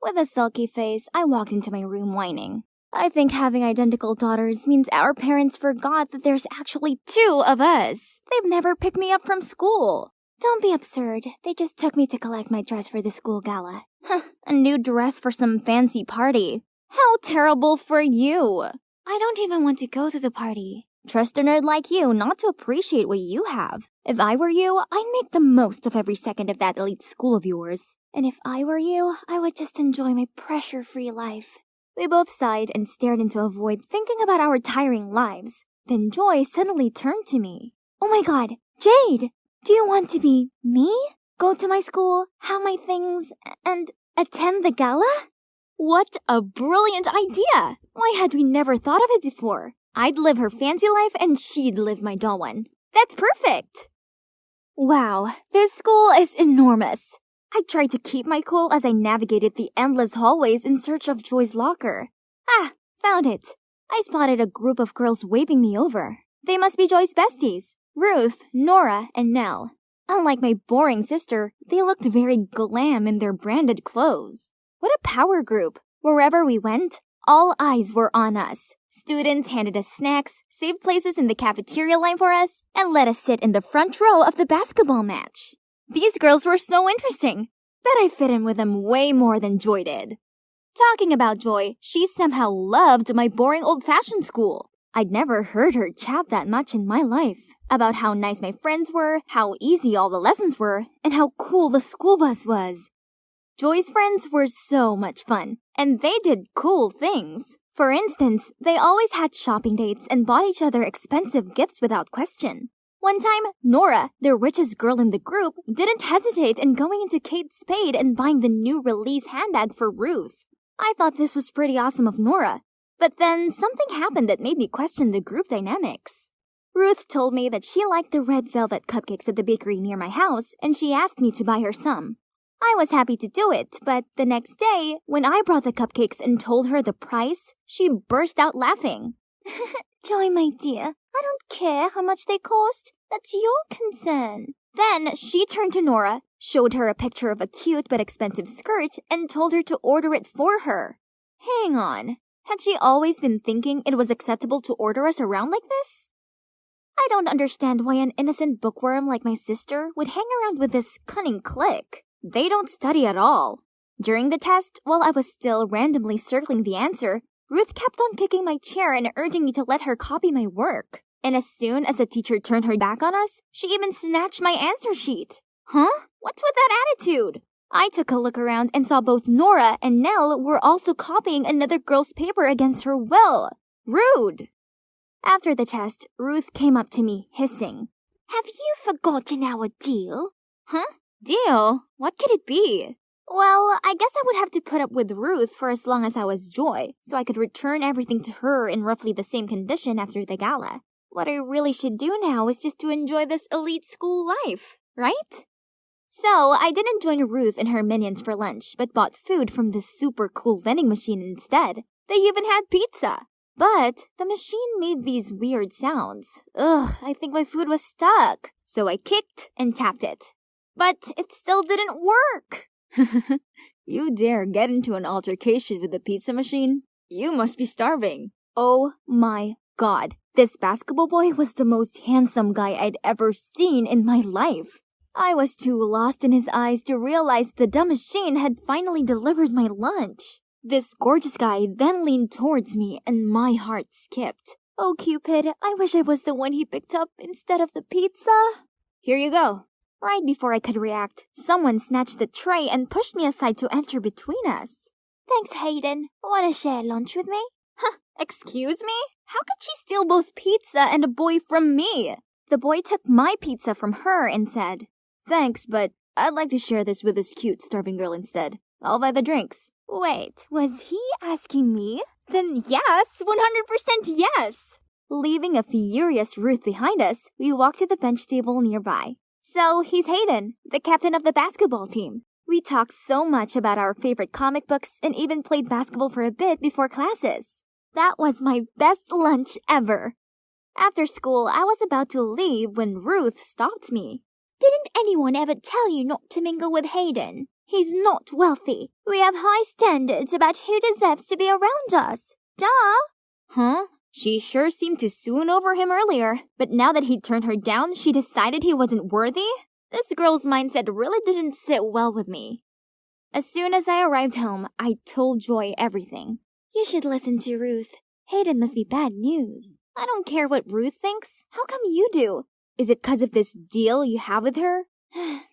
With a sulky face, I walked into my room whining. I think having identical daughters means our parents forgot that there's actually two of us. They've never picked me up from school. Don't be absurd. They just took me to collect my dress for the school gala. A new dress for some fancy party. How terrible for you. I don't even want to go to the party. Trust a nerd like you not to appreciate what you have. If I were you, I'd make the most of every second of that elite school of yours. And if I were you, I would just enjoy my pressure-free life. We both sighed and stared into a void, thinking about our tiring lives. Then Joy suddenly turned to me. Oh my god, Jade! Do you want to be me? Go to my school, have my things, and attend the gala? What a brilliant idea! Why had we never thought of it before? I'd live her fancy life and she'd live my dull one. That's perfect! Wow, this school is enormous. I tried to keep my cool as I navigated the endless hallways in search of Joy's locker. Ah, found it. I spotted a group of girls waving me over. They must be Joy's besties. Ruth, Nora, and Nell. Unlike my boring sister, they looked very glam in their branded clothes. What a power group! Wherever we went, all eyes were on us. Students handed us snacks, saved places in the cafeteria line for us, and let us sit in the front row of the basketball match. These girls were so interesting. Bet I fit in with them way more than Joy did. Talking about Joy, she somehow loved my boring old-fashioned school. I'd never heard her chat that much in my life. About how nice my friends were, how easy all the lessons were, and how cool the school bus was. Joy's friends were so much fun, and they did cool things. For instance, they always had shopping dates and bought each other expensive gifts without question. One time, Nora, the richest girl in the group, didn't hesitate in going into Kate Spade and buying the new release handbag for Ruth. I thought this was pretty awesome of Nora. But then something happened that made me question the group dynamics. Ruth told me that she liked the red velvet cupcakes at the bakery near my house, and she asked me to buy her some. I was happy to do it, but the next day, when I brought the cupcakes and told her the price, she burst out laughing. Joy, my dear, I don't care how much they cost. That's your concern. Then she turned to Nora, showed her a picture of a cute but expensive skirt, and told her to order it for her. Hang on. Had she always been thinking it was acceptable to order us around like this? I don't understand why an innocent bookworm like my sister would hang around with this cunning clique. They don't study at all. During the test, while I was still randomly circling the answer, Ruth kept on kicking my chair and urging me to let her copy my work. And as soon as the teacher turned her back on us, she even snatched my answer sheet. Huh? What's with that attitude? I took a look around and saw both Nora and Nell were also copying another girl's paper against her will. Rude! After the test, Ruth came up to me, hissing. Have you forgotten our deal? Huh? Deal? What could it be? Well, I guess I would have to put up with Ruth for as long as I was Joy, so I could return everything to her in roughly the same condition after the gala. What I really should do now is just to enjoy this elite school life, right? So, I didn't join Ruth and her minions for lunch, but bought food from this super cool vending machine instead. They even had pizza. But the machine made these weird sounds. Ugh, I think my food was stuck. So I kicked and tapped it. But it still didn't work. You dare get into an altercation with the pizza machine? You must be starving. Oh my God. This basketball boy was the most handsome guy I'd ever seen in my life. I was too lost in his eyes to realize the dumb machine had finally delivered my lunch. This gorgeous guy then leaned towards me and my heart skipped. Oh, Cupid, I wish I was the one he picked up instead of the pizza. Here you go. Right before I could react, someone snatched the tray and pushed me aside to enter between us. Thanks, Hayden. Want to share lunch with me? Huh, excuse me? How could she steal both pizza and a boy from me? The boy took my pizza from her and said, "Thanks, but I'd like to share this with this cute, starving girl instead. I'll buy the drinks." Wait, was he asking me? Then yes, 100% yes! Leaving a furious Ruth behind us, we walked to the bench table nearby. So, he's Hayden, the captain of the basketball team. We talked so much about our favorite comic books and even played basketball for a bit before classes. That was my best lunch ever. After school, I was about to leave when Ruth stopped me. Didn't anyone ever tell you not to mingle with Hayden? He's not wealthy. We have high standards about who deserves to be around us. Duh! Huh? She sure seemed to swoon over him earlier, but now that he'd turned her down, she decided he wasn't worthy? This girl's mindset really didn't sit well with me. As soon as I arrived home, I told Joy everything. You should listen to Ruth. Hayden must be bad news. I don't care what Ruth thinks. How come you do? Is it 'cause of this deal you have with her?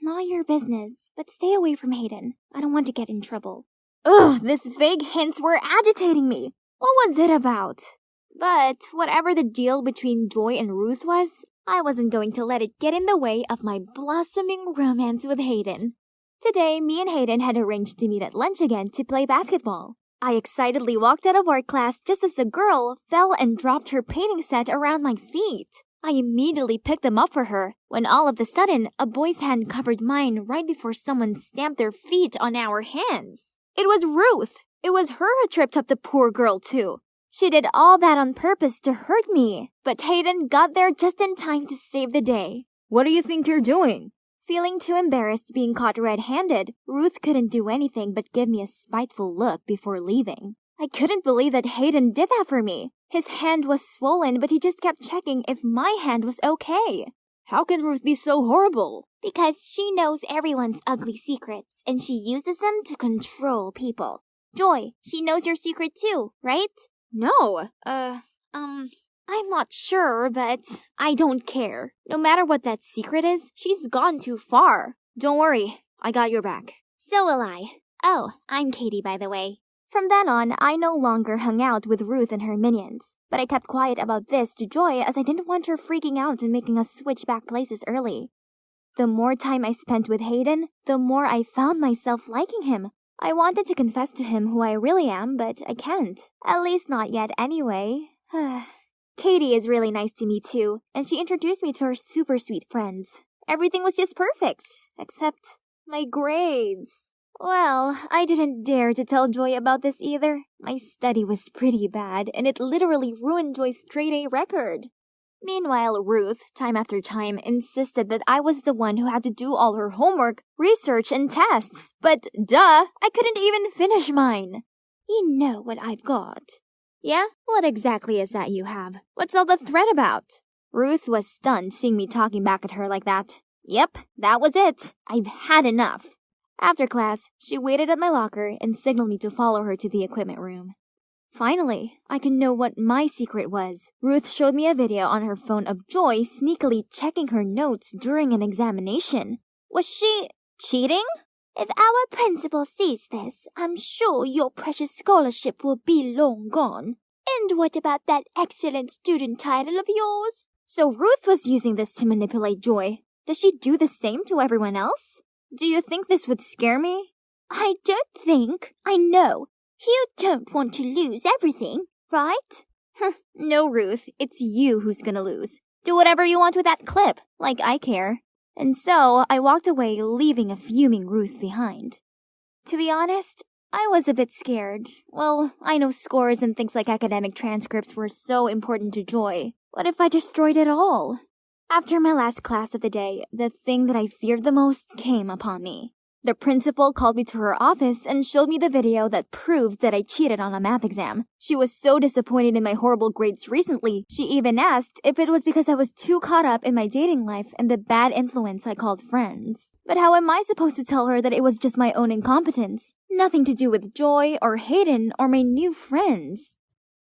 Not your business, but stay away from Hayden. I don't want to get in trouble. Ugh, these vague hints were agitating me. What was it about? But whatever the deal between Joy and Ruth was, I wasn't going to let it get in the way of my blossoming romance with Hayden. Today, me and Hayden had arranged to meet at lunch again to play basketball. I excitedly walked out of art class just as the girl fell and dropped her painting set around my feet. I immediately picked them up for her, when all of a sudden, a boy's hand covered mine right before someone stamped their feet on our hands. It was Ruth. It was her who tripped up the poor girl, too. She did all that on purpose to hurt me, but Hayden got there just in time to save the day. What do you think you're doing? Feeling too embarrassed being caught red-handed, Ruth couldn't do anything but give me a spiteful look before leaving. I couldn't believe that Hayden did that for me. His hand was swollen, but he just kept checking if my hand was okay. How can Ruth be so horrible? Because she knows everyone's ugly secrets, and she uses them to control people. Joy, she knows your secret too, right? No, I'm not sure, but I don't care. No matter what that secret is, she's gone too far. Don't worry, I got your back. So will I. Oh, I'm Katie, by the way. From then on, I no longer hung out with Ruth and her minions. But I kept quiet about this to Joy as I didn't want her freaking out and making us switch back places early. The more time I spent with Hayden, the more I found myself liking him. I wanted to confess to him who I really am, but I can't. At least not yet anyway. Katie is really nice to me too, and she introduced me to her super sweet friends. Everything was just perfect, except my grades. Well, I didn't dare to tell Joy about this either. My study was pretty bad, and it literally ruined Joy's straight-A record. Meanwhile, Ruth, time after time, insisted that I was the one who had to do all her homework, research, and tests. But duh, I couldn't even finish mine. You know what I've got. Yeah? What exactly is that you have? What's all the threat about? Ruth was stunned seeing me talking back at her like that. Yep, that was it. I've had enough. After class, she waited at my locker and signaled me to follow her to the equipment room. Finally, I could know what my secret was. Ruth showed me a video on her phone of Joy sneakily checking her notes during an examination. Was she cheating? If our principal sees this, I'm sure your precious scholarship will be long gone. And what about that excellent student title of yours? So Ruth was using this to manipulate Joy. Does she do the same to everyone else? Do you think this would scare me? I don't think. I know. You don't want to lose everything, right? No, Ruth. It's you who's gonna lose. Do whatever you want with that clip, like I care. And so I walked away, leaving a fuming Ruth behind. To be honest, I was a bit scared. Well, I know scores and things like academic transcripts were so important to Joy. What if I destroyed it all? After my last class of the day, the thing that I feared the most came upon me. The principal called me to her office and showed me the video that proved that I cheated on a math exam. She was so disappointed in my horrible grades recently, she even asked if it was because I was too caught up in my dating life and the bad influence I called friends. But how am I supposed to tell her that it was just my own incompetence? Nothing to do with Joy or Hayden or my new friends.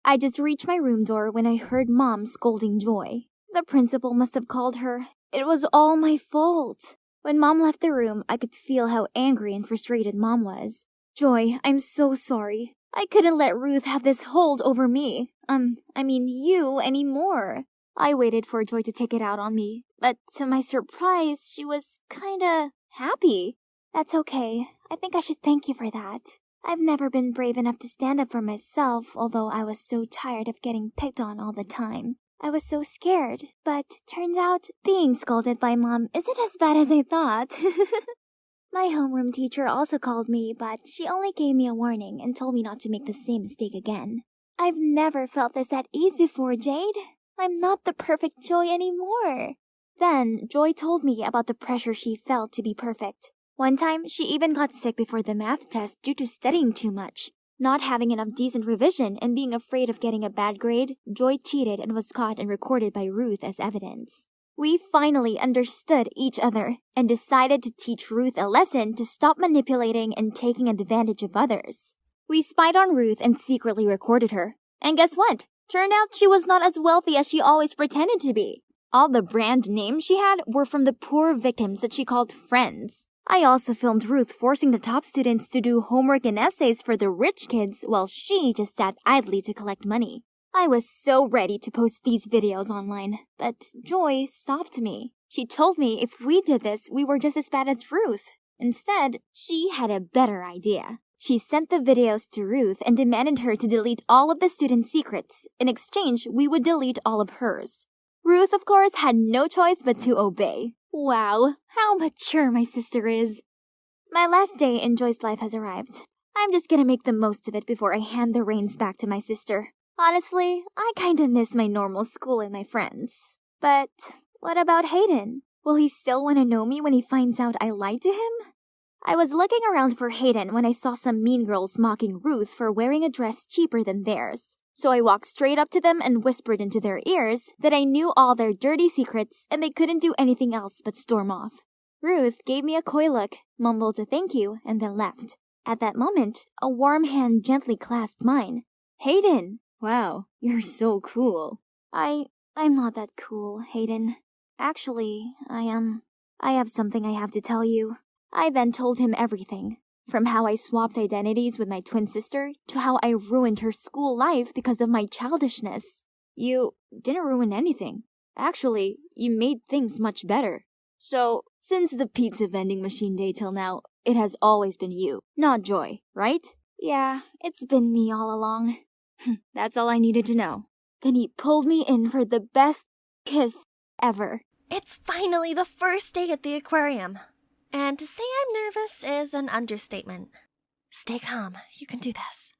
I just reached my room door when I heard Mom scolding Joy. The principal must have called her. It was all my fault. When Mom left the room, I could feel how angry and frustrated Mom was. Joy, I'm so sorry. I couldn't let Ruth have this hold over me. You anymore. I waited for Joy to take it out on me, but to my surprise, she was kinda happy. That's okay. I think I should thank you for that. I've never been brave enough to stand up for myself, although I was so tired of getting picked on all the time. I was so scared, but turns out being scolded by Mom isn't as bad as I thought. My homeroom teacher also called me, but she only gave me a warning and told me not to make the same mistake again. I've never felt this at ease before, Jade. I'm not the perfect Joy anymore. Then, Joy told me about the pressure she felt to be perfect. One time, she even got sick before the math test due to studying too much. Not having enough decent revision and being afraid of getting a bad grade, Joy cheated and was caught and recorded by Ruth as evidence. We finally understood each other and decided to teach Ruth a lesson to stop manipulating and taking advantage of others. We spied on Ruth and secretly recorded her. And guess what? Turned out she was not as wealthy as she always pretended to be. All the brand names she had were from the poor victims that she called friends. I also filmed Ruth forcing the top students to do homework and essays for the rich kids while she just sat idly to collect money. I was so ready to post these videos online, but Joy stopped me. She told me if we did this, we were just as bad as Ruth. Instead, she had a better idea. She sent the videos to Ruth and demanded her to delete all of the students' secrets. In exchange, we would delete all of hers. Ruth, of course, had no choice but to obey. Wow, how mature my sister is. My last day in Joy's life has arrived. I'm just gonna make the most of it before I hand the reins back to my sister. Honestly, I kinda miss my normal school and my friends. But what about Hayden? Will he still want to know me when he finds out I lied to him? I was looking around for Hayden when I saw some mean girls mocking Ruth for wearing a dress cheaper than theirs. So I walked straight up to them and whispered into their ears that I knew all their dirty secrets and they couldn't do anything else but storm off. Ruth gave me a coy look, mumbled a thank you, and then left. At that moment, a warm hand gently clasped mine. Hayden! Wow, you're so cool. I'm not that cool, Hayden. Actually, I have something I have to tell you. I then told him everything. From how I swapped identities with my twin sister to how I ruined her school life because of my childishness. You didn't ruin anything. Actually, you made things much better. So, since the pizza vending machine day till now, it has always been you, not Joy, right? Yeah, it's been me all along. That's all I needed to know. Then he pulled me in for the best kiss ever. It's finally the first day at the aquarium. And to say I'm nervous is an understatement. Stay calm. You can do this.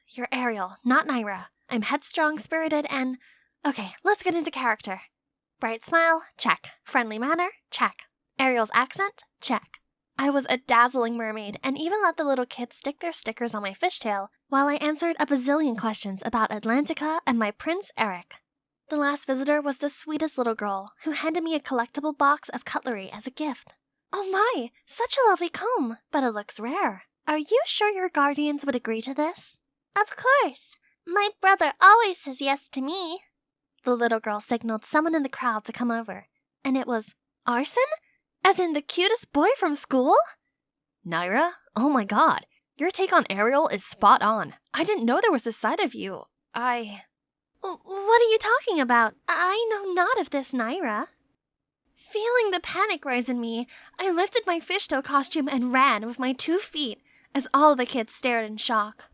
You're Ariel, not Naira. I'm headstrong, spirited, and... Okay, let's get into character. Bright smile? Check. Friendly manner? Check. Ariel's accent? Check. I was a dazzling mermaid and even let the little kids stick their stickers on my fishtail while I answered a bazillion questions about Atlantica and my Prince Eric. The last visitor was the sweetest little girl who handed me a collectible box of cutlery as a gift. Oh my, such a lovely comb, but it looks rare. Are you sure your guardians would agree to this? Of course. My brother always says yes to me. The little girl signaled someone in the crowd to come over, and it was Arson? As in the cutest boy from school? Naira? Oh my god, your take on Ariel is spot on. I didn't know there was a side of you. What are you talking about? I know not of this, Naira. Feeling the panic rise in me, I lifted my fishtail costume and ran with my 2 feet as all the kids stared in shock.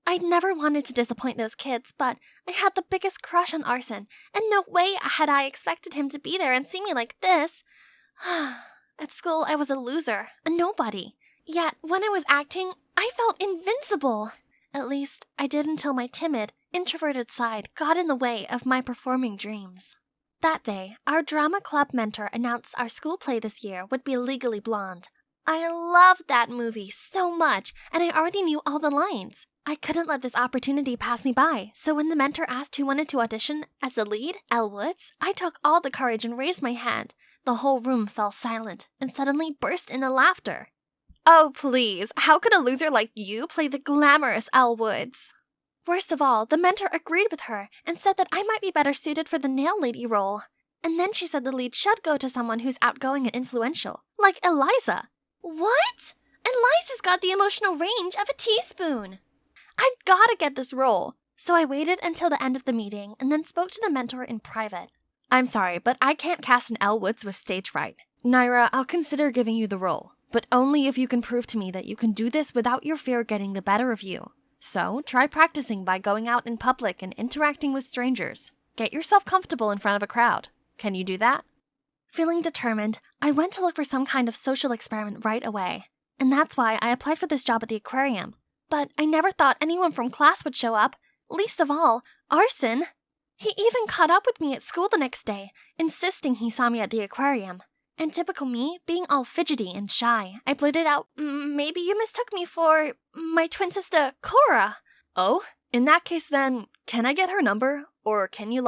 I'd never wanted to disappoint those kids, but I had the biggest crush on Arson, and no way had I expected him to be there and see me like this. At school, I was a loser, a nobody. Yet, when I was acting, I felt invincible. At least, I did until my timid, introverted side got in the way of my performing dreams. That day, our drama club mentor announced our school play this year would be Legally Blonde. I loved that movie so much, and I already knew all the lines. I couldn't let this opportunity pass me by, so when the mentor asked who wanted to audition as the lead, Elle Woods, I took all the courage and raised my hand. The whole room fell silent and suddenly burst into laughter. Oh, please, how could a loser like you play the glamorous Elle Woods? Worst of all, the mentor agreed with her and said that I might be better suited for the nail lady role. And then she said the lead should go to someone who's outgoing and influential, like Eliza. What? Eliza's got the emotional range of a teaspoon. I gotta get this role. So I waited until the end of the meeting and then spoke to the mentor in private. I'm sorry, but I can't cast an Elle Woods with stage fright. Naira, I'll consider giving you the role, but only if you can prove to me that you can do this without your fear getting the better of you. So, try practicing by going out in public and interacting with strangers. Get yourself comfortable in front of a crowd. Can you do that? Feeling determined, I went to look for some kind of social experiment right away. And that's why I applied for this job at the aquarium. But I never thought anyone from class would show up. Least of all, Arson. He even caught up with me at school the next day, insisting he saw me at the aquarium. And typical me, being all fidgety and shy, I blurted out, maybe you mistook me for my twin sister, Cora. Oh, in that case then, can I get her number? Or can you,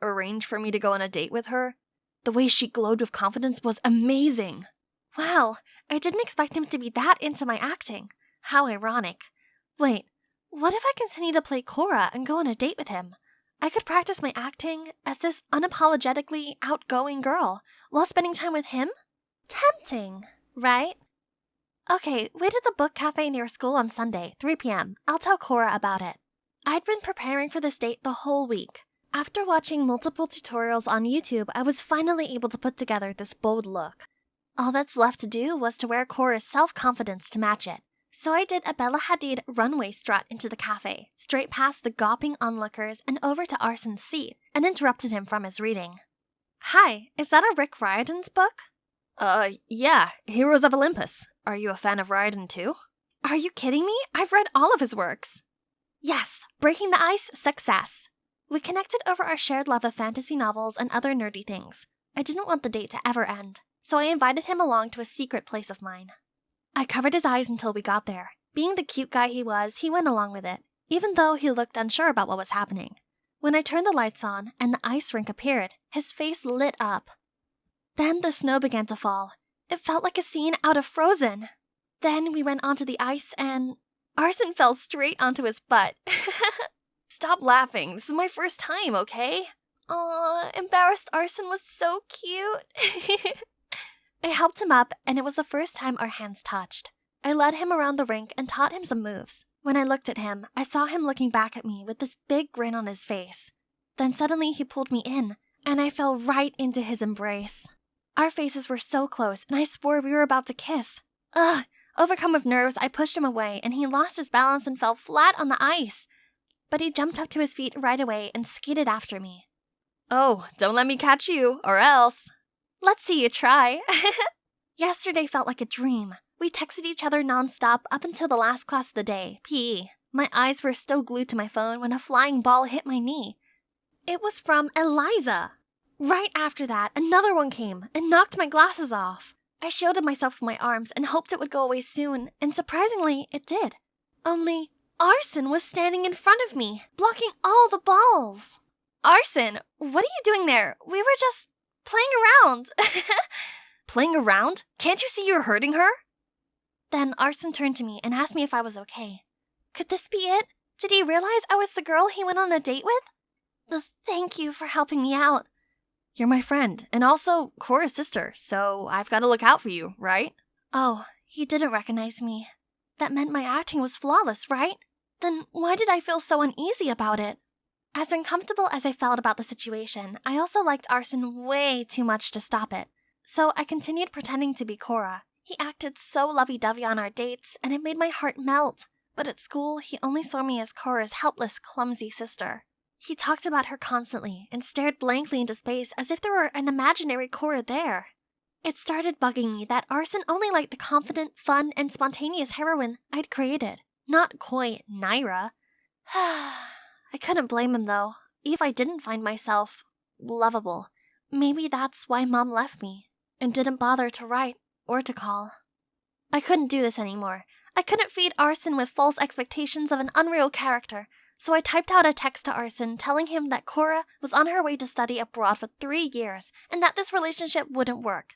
arrange for me to go on a date with her? The way she glowed with confidence was amazing. Wow, I didn't expect him to be that into my acting. How ironic. Wait, what if I continue to play Cora and go on a date with him? I could practice my acting as this unapologetically outgoing girl while spending time with him? Tempting, right? Okay, wait at the book cafe near school on Sunday, 3 p.m. I'll tell Cora about it. I'd been preparing for this date the whole week. After watching multiple tutorials on YouTube, I was finally able to put together this bold look. All that's left to do was to wear Cora's self-confidence to match it. So I did a Bella Hadid runway strut into the cafe, straight past the gawping onlookers and over to Arson's seat, and interrupted him from his reading. Hi, is that a Rick Riordan's book? Yeah, Heroes of Olympus. Are you a fan of Riordan too? Are you kidding me? I've read all of his works. Yes, Breaking the Ice, success. We connected over our shared love of fantasy novels and other nerdy things. I didn't want the date to ever end, so I invited him along to a secret place of mine. I covered his eyes until we got there. Being the cute guy he was, he went along with it, even though he looked unsure about what was happening. When I turned the lights on and the ice rink appeared, his face lit up. Then the snow began to fall. It felt like a scene out of Frozen. Then we went onto the ice and Arson fell straight onto his butt. Stop laughing. This is my first time, okay? Aw, embarrassed Arson was so cute. I helped him up, and it was the first time our hands touched. I led him around the rink and taught him some moves. When I looked at him, I saw him looking back at me with this big grin on his face. Then suddenly he pulled me in, and I fell right into his embrace. Our faces were so close, and I swore we were about to kiss. Ugh! Overcome with nerves, I pushed him away, and he lost his balance and fell flat on the ice. But he jumped up to his feet right away and skated after me. Oh, don't let me catch you, or else. Let's see you try. Yesterday felt like a dream. We texted each other nonstop up until the last class of the day, PE. My eyes were still glued to my phone when a flying ball hit my knee. It was from Eliza. Right after that, another one came and knocked my glasses off. I shielded myself with my arms and hoped it would go away soon, and surprisingly, it did. Only, Arson was standing in front of me, blocking all the balls. Arson, what are you doing there? We were just playing around. Playing around? Can't you see you're hurting her? Then Arson turned to me and asked me if I was okay. Could this be it? Did he realize I was the girl he went on a date with? Thank you for helping me out. You're my friend, and also Cora's sister, so I've got to look out for you, right? Oh, he didn't recognize me. That meant my acting was flawless, right? Then why did I feel so uneasy about it? As uncomfortable as I felt about the situation, I also liked Arson way too much to stop it. So I continued pretending to be Cora. He acted so lovey-dovey on our dates, and it made my heart melt. But at school, he only saw me as Cora's helpless, clumsy sister. He talked about her constantly and stared blankly into space as if there were an imaginary Cora there. It started bugging me that Arson only liked the confident, fun, and spontaneous heroine I'd created, not coy Naira. I couldn't blame him, though, if I didn't find myself lovable. maybe that's why Mom left me and didn't bother to write or to call. I couldn't do this anymore. I couldn't feed Arson with false expectations of an unreal character, so I typed out a text to Arson telling him that Cora was on her way to study abroad for 3 years and that this relationship wouldn't work.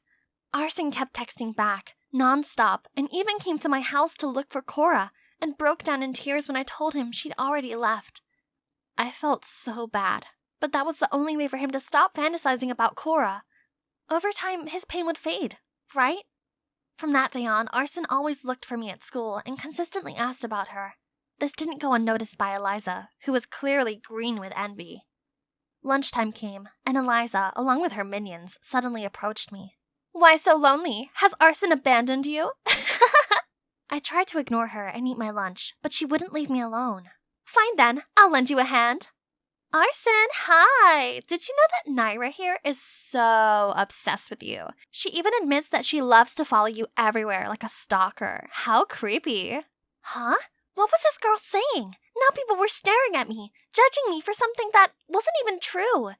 Arson kept texting back, non-stop, and even came to my house to look for Cora and broke down in tears when I told him she'd already left. I felt so bad, but that was the only way for him to stop fantasizing about Cora. Over time, his pain would fade, right? From that day on, Arson always looked for me at school and consistently asked about her. This didn't go unnoticed by Eliza, who was clearly green with envy. Lunchtime came, and Eliza, along with her minions, suddenly approached me. "Why so lonely? Has Arson abandoned you?" I tried to ignore her and eat my lunch, but she wouldn't leave me alone. "Fine then, I'll lend you a hand." "Arson, hi! Did you know that Naira here is so obsessed with you? She even admits that she loves to follow you everywhere like a stalker. How creepy." "Huh? What was this girl saying? Now people were staring at me, judging me for something that wasn't even true.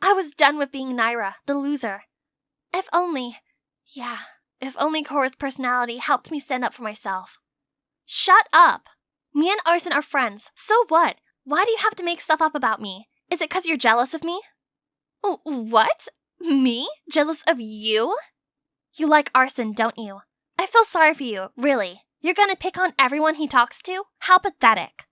I was done with being Naira, the loser. If only Cora's personality helped me stand up for myself." "Shut up! Me and Arson are friends, so what? Why do you have to make stuff up about me? Is it 'cause you're jealous of me?" "What? Me? Jealous of you?" "You like Arson, don't you? I feel sorry for you, really. You're gonna pick on everyone he talks to? How pathetic."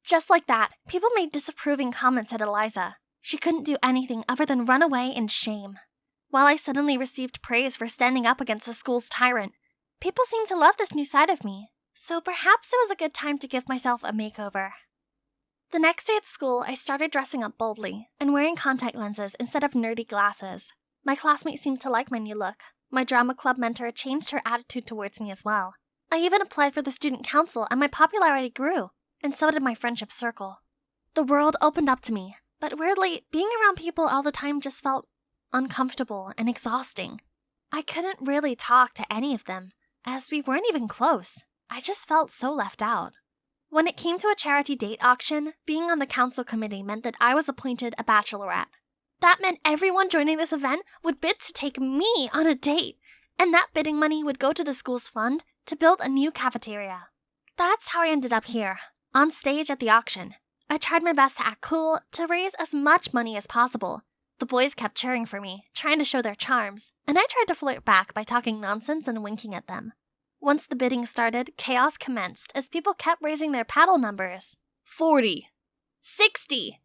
Just like that, people made disapproving comments at Eliza. She couldn't do anything other than run away in shame. While I suddenly received praise for standing up against the school's tyrant, people seemed to love this new side of me, so perhaps it was a good time to give myself a makeover. The next day at school, I started dressing up boldly and wearing contact lenses instead of nerdy glasses. My classmates seemed to like my new look. My drama club mentor changed her attitude towards me as well. I even applied for the student council and my popularity grew, and so did my friendship circle. The world opened up to me, but weirdly, being around people all the time just felt uncomfortable and exhausting. I couldn't really talk to any of them, as we weren't even close. I just felt so left out. When it came to a charity date auction, being on the council committee meant that I was appointed a bachelorette. That meant everyone joining this event would bid to take me on a date, and that bidding money would go to the school's fund to build a new cafeteria. That's how I ended up here, on stage at the auction. I tried my best to act cool, to raise as much money as possible. The boys kept cheering for me, trying to show their charms, and I tried to flirt back by talking nonsense and winking at them. Once the bidding started, chaos commenced as people kept raising their paddle numbers. 40. 60.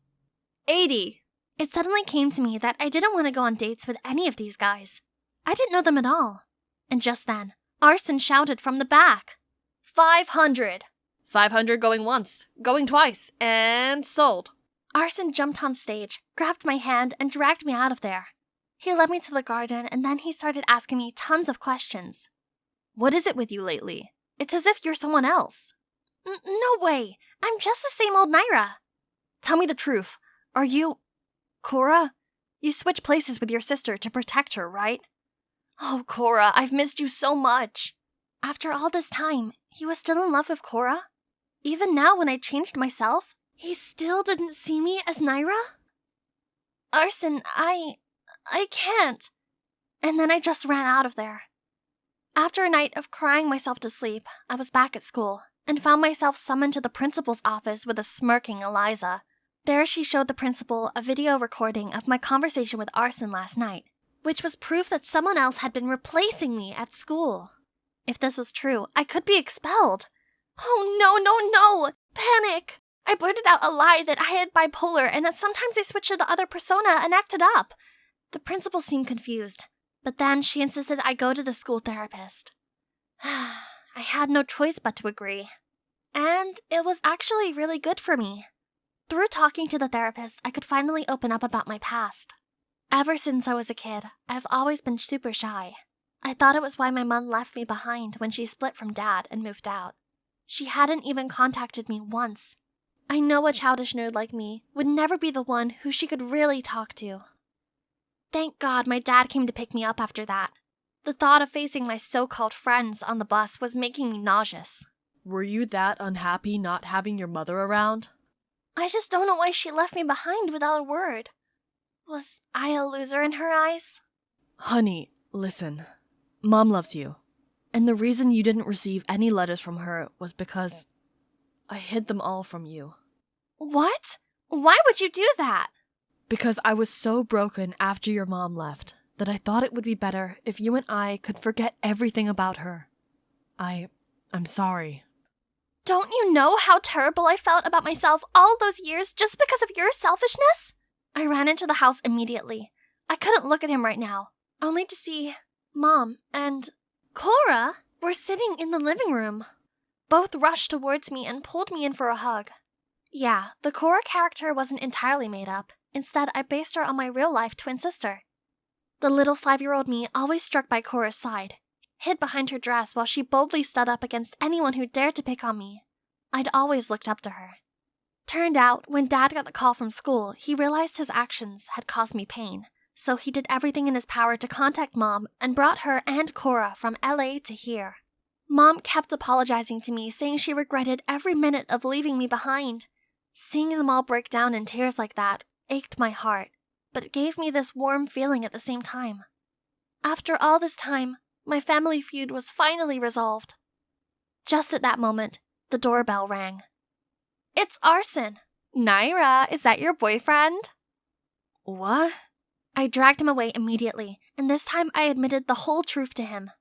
80. It suddenly came to me that I didn't want to go on dates with any of these guys. I didn't know them at all. And just then, Arson shouted from the back. 500. 500 going once, going twice, and sold. Arson jumped on stage, grabbed my hand, and dragged me out of there. He led me to the garden, and then he started asking me tons of questions. "What is it with you lately? It's as if you're someone else." No way. I'm just the same old Naira." "Tell me the truth. Are you Cora? You switched places with your sister to protect her, right?" "Oh, Cora, I've missed you so much." After all this time, he was still in love with Cora? Even now when I changed myself, he still didn't see me as Naira? "Arson, I can't." And then I just ran out of there. After a night of crying myself to sleep, I was back at school and found myself summoned to the principal's office with a smirking Eliza. There she showed the principal a video recording of my conversation with Arson last night, which was proof that someone else had been replacing me at school. If this was true, I could be expelled. Oh no! Panic! I blurted out a lie that I had bipolar and that sometimes I switched to the other persona and acted up. The principal seemed confused, but then she insisted I go to the school therapist. I had no choice but to agree. And it was actually really good for me. Through talking to the therapist, I could finally open up about my past. Ever since I was a kid, I've always been super shy. I thought it was why my mom left me behind when she split from Dad and moved out. She hadn't even contacted me once. I know a childish nerd like me would never be the one who she could really talk to. Thank God my dad came to pick me up after that. The thought of facing my so-called friends on the bus was making me nauseous. Were you that unhappy not having your mother around? I just don't know why she left me behind without a word. Was I a loser in her eyes? Honey, listen. Mom loves you. And the reason you didn't receive any letters from her was because I hid them all from you. What? Why would you do that? Because I was so broken after your mom left that I thought it would be better if you and I could forget everything about her. I'm sorry. Don't you know how terrible I felt about myself all those years just because of your selfishness? I ran into the house immediately. I couldn't look at him right now, only to see Mom and Cora were sitting in the living room. Both rushed towards me and pulled me in for a hug. Yeah, the Cora character wasn't entirely made up. Instead, I based her on my real-life twin sister. The little 5-year-old me always struck by Cora's side, hid behind her dress while she boldly stood up against anyone who dared to pick on me. I'd always looked up to her. Turned out, when Dad got the call from school, he realized his actions had caused me pain, so he did everything in his power to contact Mom and brought her and Cora from LA to here. Mom kept apologizing to me, saying she regretted every minute of leaving me behind. Seeing them all break down in tears like that ached my heart, but it gave me this warm feeling at the same time. After all this time, my family feud was finally resolved. Just at that moment, the doorbell rang. It's Arson. Naira, is that your boyfriend? What? I dragged him away immediately, and this time I admitted the whole truth to him.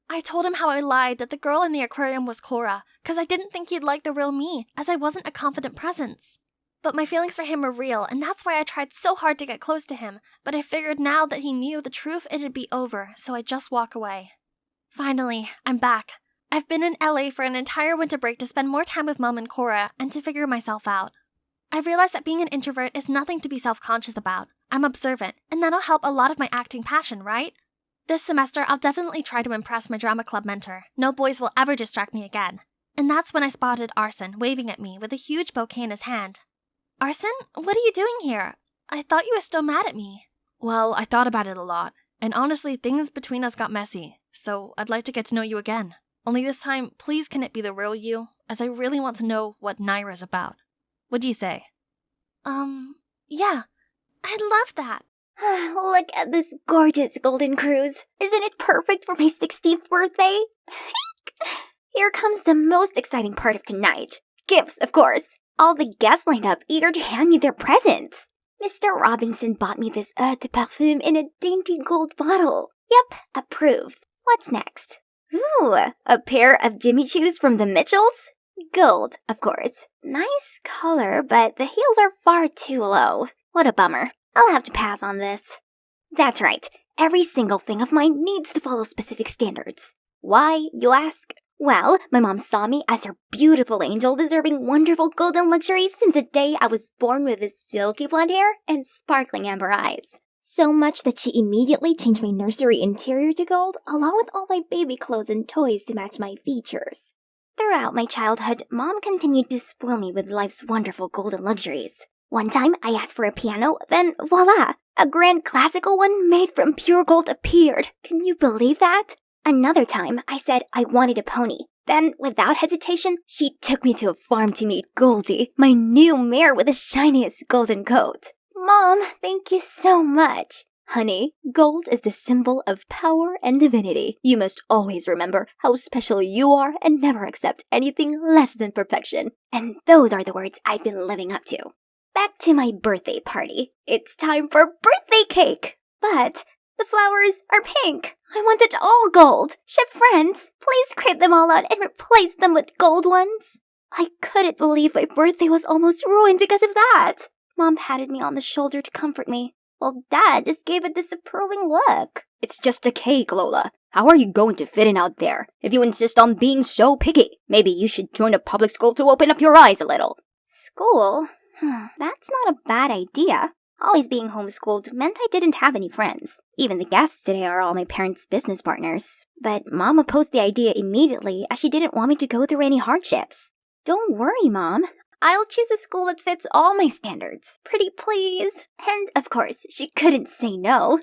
I told him how I lied that the girl in the aquarium was Cora, because I didn't think he'd like the real me, as I wasn't a confident presence. But my feelings for him were real, and that's why I tried so hard to get close to him, but I figured now that he knew the truth it'd be over, so I'd just walk away. Finally, I'm back. I've been in LA for an entire winter break to spend more time with Mom and Cora, and to figure myself out. I realized that being an introvert is nothing to be self-conscious about. I'm observant, and that'll help a lot of my acting passion, right? This semester, I'll definitely try to impress my drama club mentor. No boys will ever distract me again. And that's when I spotted Arson waving at me with a huge bouquet in his hand. Arson, what are you doing here? I thought you were still mad at me. Well, I thought about it a lot, and honestly, things between us got messy, so I'd like to get to know you again. Only this time, please can it be the real you, as I really want to know what Naira's about. What do you say? Yeah, I'd love that. Look at this gorgeous golden cruise. Isn't it perfect for my 16th birthday? Here comes the most exciting part of tonight. Gifts, of course. All the guests lined up, eager to hand me their presents. Mr. Robinson bought me this eau de parfum in a dainty gold bottle. Yep, approved. What's next? Ooh, a pair of Jimmy Choos from the Mitchells? Gold, of course. Nice color, but the heels are far too low. What a bummer. I'll have to pass on this. That's right. Every single thing of mine needs to follow specific standards. Why, you ask? Well, my mom saw me as her beautiful angel deserving wonderful golden luxuries since the day I was born with this silky blonde hair and sparkling amber eyes. So much that she immediately changed my nursery interior to gold, along with all my baby clothes and toys to match my features. Throughout my childhood, Mom continued to spoil me with life's wonderful golden luxuries. One time, I asked for a piano, then voila! A grand classical one made from pure gold appeared. Can you believe that? Another time, I said I wanted a pony. Then, without hesitation, she took me to a farm to meet Goldie, my new mare with the shiniest golden coat. Mom, thank you so much. Honey, gold is the symbol of power and divinity. You must always remember how special you are and never accept anything less than perfection. And those are the words I've been living up to. Back to my birthday party. It's time for birthday cake! But the flowers are pink. I want it all gold. Chef friends, please scrape them all out and replace them with gold ones. I couldn't believe my birthday was almost ruined because of that. Mom patted me on the shoulder to comfort me, while Dad just gave a disapproving look. It's just a cake, Lola. How are you going to fit in out there if you insist on being so picky? Maybe you should join a public school to open up your eyes a little. School? That's not a bad idea. Always being homeschooled meant I didn't have any friends. Even the guests today are all my parents' business partners. But Mom opposed the idea immediately as she didn't want me to go through any hardships. Don't worry, Mom. I'll choose a school that fits all my standards. Pretty please. And, of course, she couldn't say no.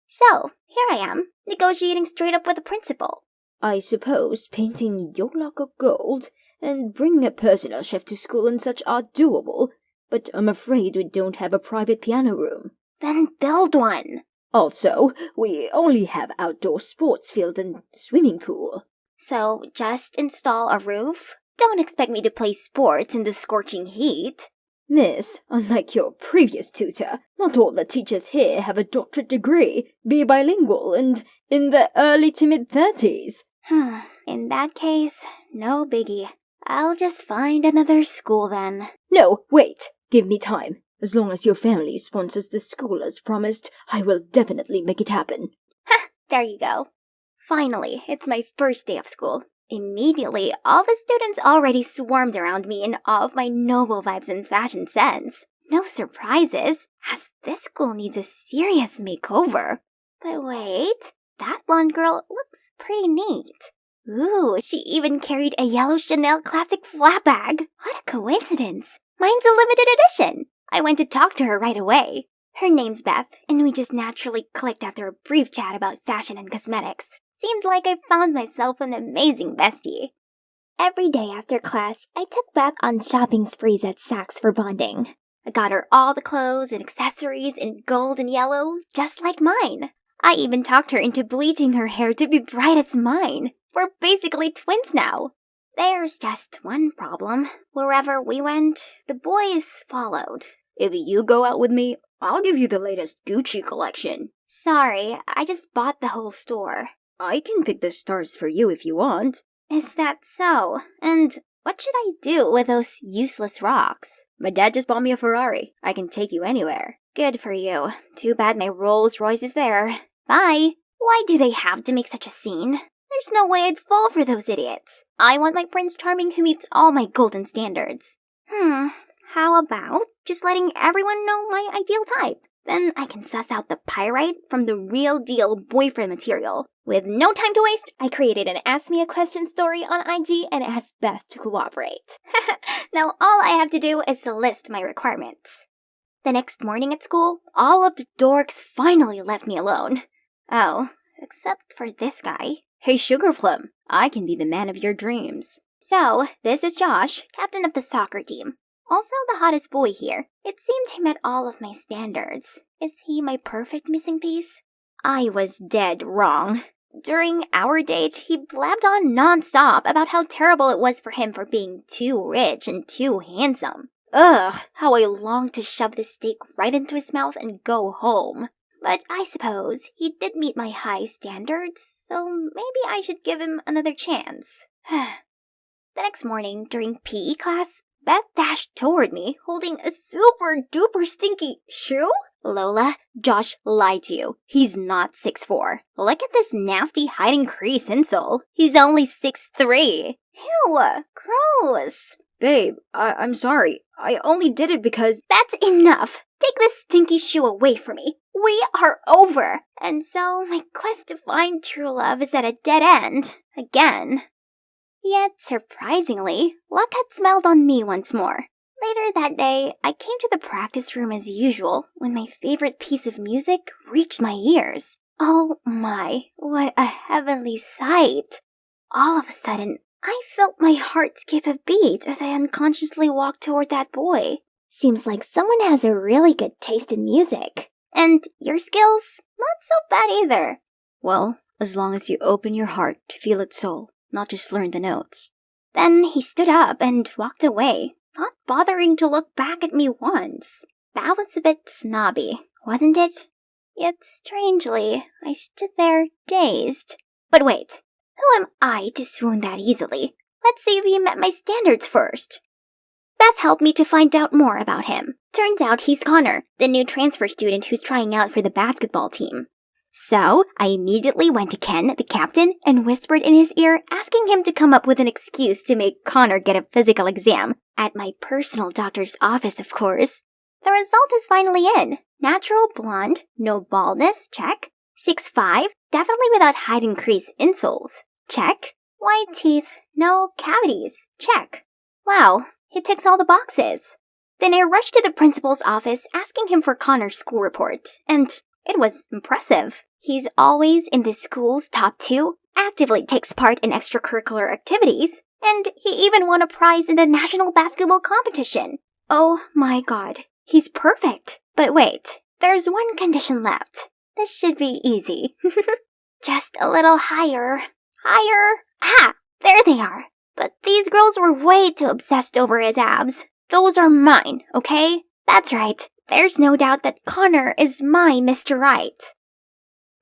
So, here I am, negotiating straight up with the principal. I suppose painting your lock of gold and bringing a personal chef to school and such are doable, but I'm afraid we don't have a private piano room. Then build one. Also, we only have outdoor sports field and swimming pool. So just install a roof? Don't expect me to play sports in the scorching heat. Miss, unlike your previous tutor, not all the teachers here have a doctorate degree, be bilingual, and in the early to mid-30s. In that case, no biggie. I'll just find another school then. No, wait. Give me time. As long as your family sponsors the school as promised, I will definitely make it happen. There you go. Finally, it's my first day of school. Immediately, all the students already swarmed around me in awe of my noble vibes and fashion sense. No surprises, as this school needs a serious makeover. But wait, that blonde girl looks pretty neat. Ooh, she even carried a yellow Chanel classic flat bag. What a coincidence. Mine's a limited edition. I went to talk to her right away. Her name's Beth, and we just naturally clicked after a brief chat about fashion and cosmetics. Seemed like I found myself an amazing bestie. Every day after class, I took Beth on shopping sprees at Saks for bonding. I got her all the clothes and accessories in gold and yellow, just like mine. I even talked her into bleaching her hair to be bright as mine. We're basically twins now. There's just one problem. Wherever we went, the boys followed. If you go out with me, I'll give you the latest Gucci collection. Sorry, I just bought the whole store. I can pick the stars for you if you want. Is that so? And what should I do with those useless rocks? My dad just bought me a Ferrari. I can take you anywhere. Good for you. Too bad my Rolls Royce is there. Bye. Why do they have to make such a scene? There's no way I'd fall for those idiots. I want my Prince Charming who meets all my golden standards. How about just letting everyone know my ideal type? Then I can suss out the pyrite from the real deal boyfriend material. With no time to waste, I created an Ask Me a Question story on IG and asked Beth to cooperate. Now all I have to do is to list my requirements. The next morning at school, all of the dorks finally left me alone. Oh, except for this guy. Hey, Sugar Plum, I can be the man of your dreams. So, this is Josh, captain of the soccer team. Also the hottest boy here. It seemed he met all of my standards. Is he my perfect missing piece? I was dead wrong. During our date, he blabbed on non-stop about how terrible it was for him for being too rich and too handsome. Ugh, how I longed to shove the steak right into his mouth and go home. But I suppose he did meet my high standards, so maybe I should give him another chance. The next morning, during PE class, Beth dashed toward me, holding a super-duper stinky shoe? Lola, Josh lied to you. He's not 6'4". Look at this nasty hiding crease insole. He's only 6'3". Ew, gross. Babe, I'm sorry. I only did it because— That's enough. Take this stinky shoe away from me. We are over. And so my quest to find true love is at a dead end. Again. Yet, surprisingly, luck had smiled on me once more. Later that day, I came to the practice room as usual when my favorite piece of music reached my ears. Oh my, what a heavenly sight. All of a sudden, I felt my heart skip a beat as I unconsciously walked toward that boy. Seems like someone has a really good taste in music. And your skills? Not so bad either. Well, as long as you open your heart to feel its soul, not just learn the notes. Then he stood up and walked away, not bothering to look back at me once. That was a bit snobby, wasn't it? Yet, strangely, I stood there dazed. But wait, who am I to swoon that easily? Let's see if he met my standards first. Beth helped me to find out more about him. Turns out he's Connor, the new transfer student who's trying out for the basketball team. So, I immediately went to Ken, the captain, and whispered in his ear, asking him to come up with an excuse to make Connor get a physical exam. At my personal doctor's office, of course. The result is finally in. Natural blonde, no baldness, check. 6'5", definitely without hiding crease insoles, check. White teeth, no cavities, check. Wow, he ticks all the boxes. Then I rushed to the principal's office asking him for Connor's school report, and it was impressive. He's always in the school's top 2, actively takes part in extracurricular activities, and he even won a prize in the national basketball competition. Oh my god, he's perfect. But wait, there's one condition left. This should be easy. Just a little higher. Higher. Ah, there they are. But these girls were way too obsessed over his abs. Those are mine, okay? That's right. There's no doubt that Connor is my Mr. Right.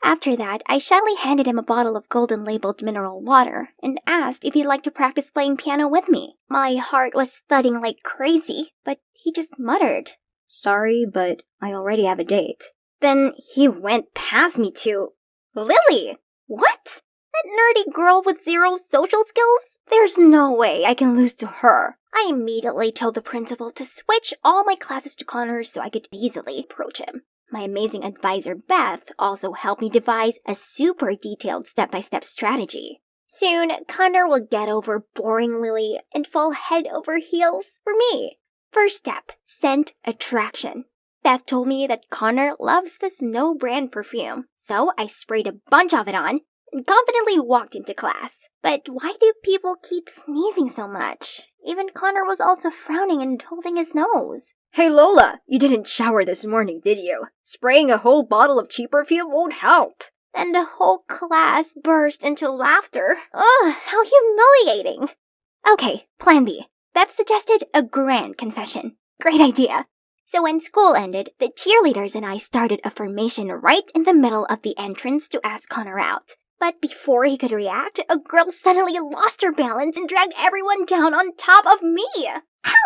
After that, I shyly handed him a bottle of golden-labeled mineral water and asked if he'd like to practice playing piano with me. My heart was thudding like crazy, but he just muttered, Sorry, but I already have a date. Then he went past me to Lily! What? That nerdy girl with zero social skills? There's no way I can lose to her. I immediately told the principal to switch all my classes to Connor so I could easily approach him. My amazing advisor Beth also helped me devise a super detailed step-by-step strategy. Soon, Connor will get over boring Lily and fall head over heels for me. First step, scent attraction. Beth told me that Connor loves this no-brand perfume, so I sprayed a bunch of it on and confidently walked into class. But why do people keep sneezing so much? Even Connor was also frowning and holding his nose. Hey Lola, you didn't shower this morning, did you? Spraying a whole bottle of cheap perfume won't help. Then the whole class burst into laughter. Ugh, how humiliating. Okay, plan B. Beth suggested a grand confession. Great idea. So when school ended, the cheerleaders and I started a formation right in the middle of the entrance to ask Connor out. But before he could react, a girl suddenly lost her balance and dragged everyone down on top of me.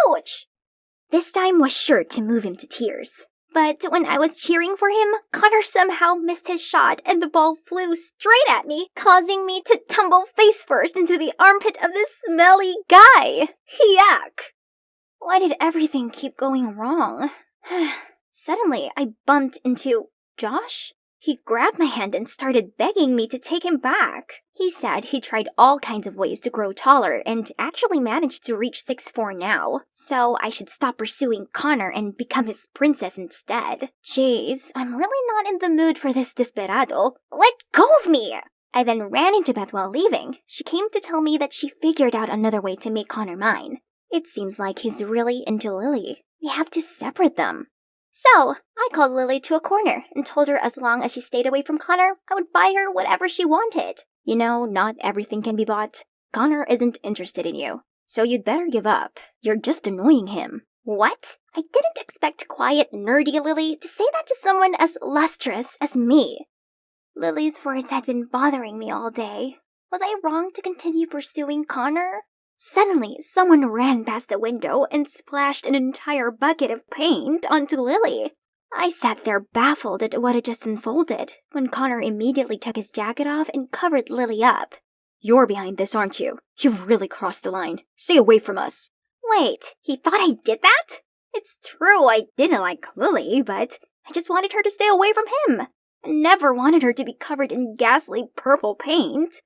Ouch! This time was sure to move him to tears. But when I was cheering for him, Connor somehow missed his shot and the ball flew straight at me, causing me to tumble face first into the armpit of this smelly guy. Yuck! Why did everything keep going wrong? Suddenly, I bumped into Josh. He grabbed my hand and started begging me to take him back. He said he tried all kinds of ways to grow taller and actually managed to reach 6'4" now, so I should stop pursuing Connor and become his princess instead. Jeez, I'm really not in the mood for this desperado. Let go of me! I then ran into Beth while leaving. She came to tell me that she figured out another way to make Connor mine. It seems like he's really into Lily. We have to separate them. So, I called Lily to a corner and told her as long as she stayed away from Connor, I would buy her whatever she wanted. You know, not everything can be bought. Connor isn't interested in you, so you'd better give up. You're just annoying him. What? I didn't expect quiet, nerdy Lily to say that to someone as lustrous as me. Lily's words had been bothering me all day. Was I wrong to continue pursuing Connor? Suddenly, someone ran past the window and splashed an entire bucket of paint onto Lily. I sat there baffled at what had just unfolded, when Connor immediately took his jacket off and covered Lily up. You're behind this, aren't you? You've really crossed the line. Stay away from us. Wait, he thought I did that? It's true I didn't like Lily, but I just wanted her to stay away from him. I never wanted her to be covered in ghastly purple paint.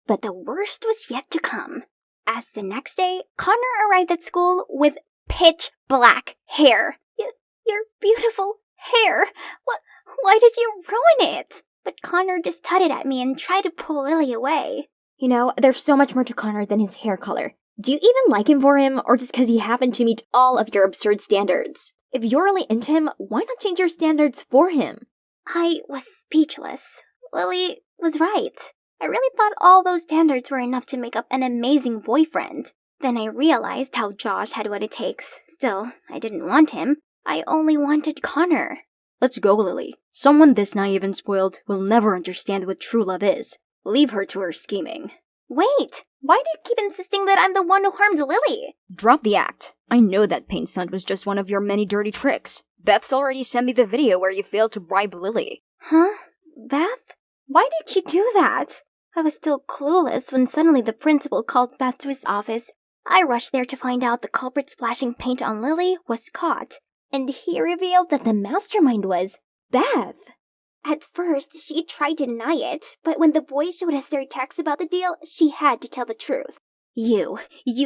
But the worst was yet to come. As the next day, Connor arrived at school with pitch black hair. Your beautiful hair. Why did you ruin it? But Connor just tutted at me and tried to pull Lily away. You know, there's so much more to Connor than his hair color. Do you even like him for him, or just because he happened to meet all of your absurd standards? If you're really into him, why not change your standards for him? I was speechless. Lily was right. I really thought all those standards were enough to make up an amazing boyfriend. Then I realized how Josh had what it takes. Still, I didn't want him. I only wanted Connor. Let's go, Lily. Someone this naive and spoiled will never understand what true love is. Leave her to her scheming. Wait, why do you keep insisting that I'm the one who harmed Lily? Drop the act. I know that paint stunt was just one of your many dirty tricks. Beth's already sent me the video where you failed to bribe Lily. Huh? Beth? Why did she do that? I was still clueless when suddenly the principal called Beth to his office. I rushed there to find out the culprit splashing paint on Lily was caught, and he revealed that the mastermind was Beth. At first, she tried to deny it, but when the boys showed us their texts about the deal, she had to tell the truth. You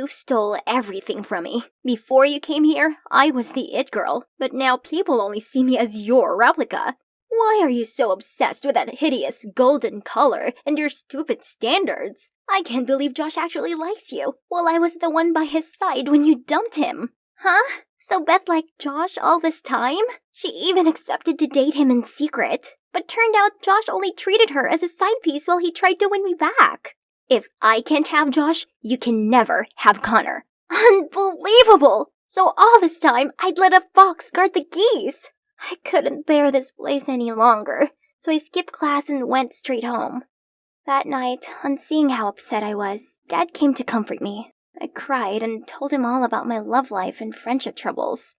stole everything from me. Before you came here, I was the it girl, but now people only see me as your replica. Why are you so obsessed with that hideous golden color and your stupid standards? I can't believe Josh actually likes you, while I was the one by his side when you dumped him. Huh? So Beth liked Josh all this time? She even accepted to date him in secret. But turned out Josh only treated her as a side piece while he tried to win me back. If I can't have Josh, you can never have Connor. Unbelievable! So all this time, I'd let a fox guard the geese. I couldn't bear this place any longer, so I skipped class and went straight home. That night, on seeing how upset I was, Dad came to comfort me. I cried and told him all about my love life and friendship troubles.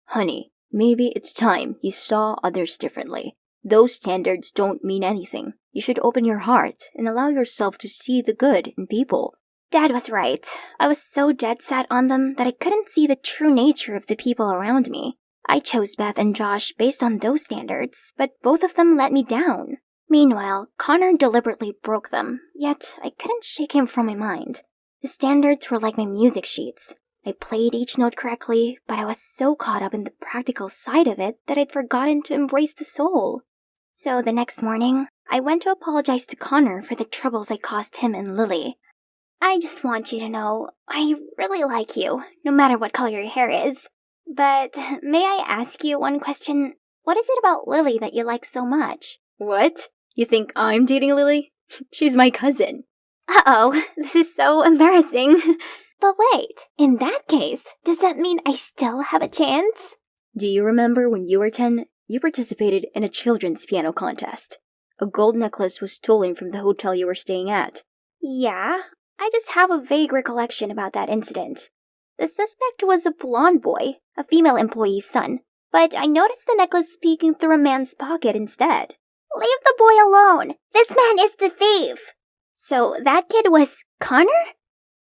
Honey, maybe it's time you saw others differently. Those standards don't mean anything. You should open your heart and allow yourself to see the good in people. Dad was right. I was so dead set on them that I couldn't see the true nature of the people around me. I chose Beth and Josh based on those standards, but both of them let me down. Meanwhile, Connor deliberately broke them, yet I couldn't shake him from my mind. The standards were like my music sheets. I played each note correctly, but I was so caught up in the practical side of it that I'd forgotten to embrace the soul. So the next morning, I went to apologize to Connor for the troubles I caused him and Lily. I just want you to know, I really like you, no matter what color your hair is. But may I ask you one question? What is it about Lily that you like so much? What? You think I'm dating Lily? She's my cousin. Uh-oh, this is so embarrassing. But wait, in that case, does that mean I still have a chance? Do you remember when you were 10, you participated in a children's piano contest? A gold necklace was stolen from the hotel you were staying at. Yeah, I just have a vague recollection about that incident. The suspect was a blonde boy, a female employee's son, but I noticed the necklace peeking through a man's pocket instead. Leave the boy alone! This man is the thief! So that kid was Connor?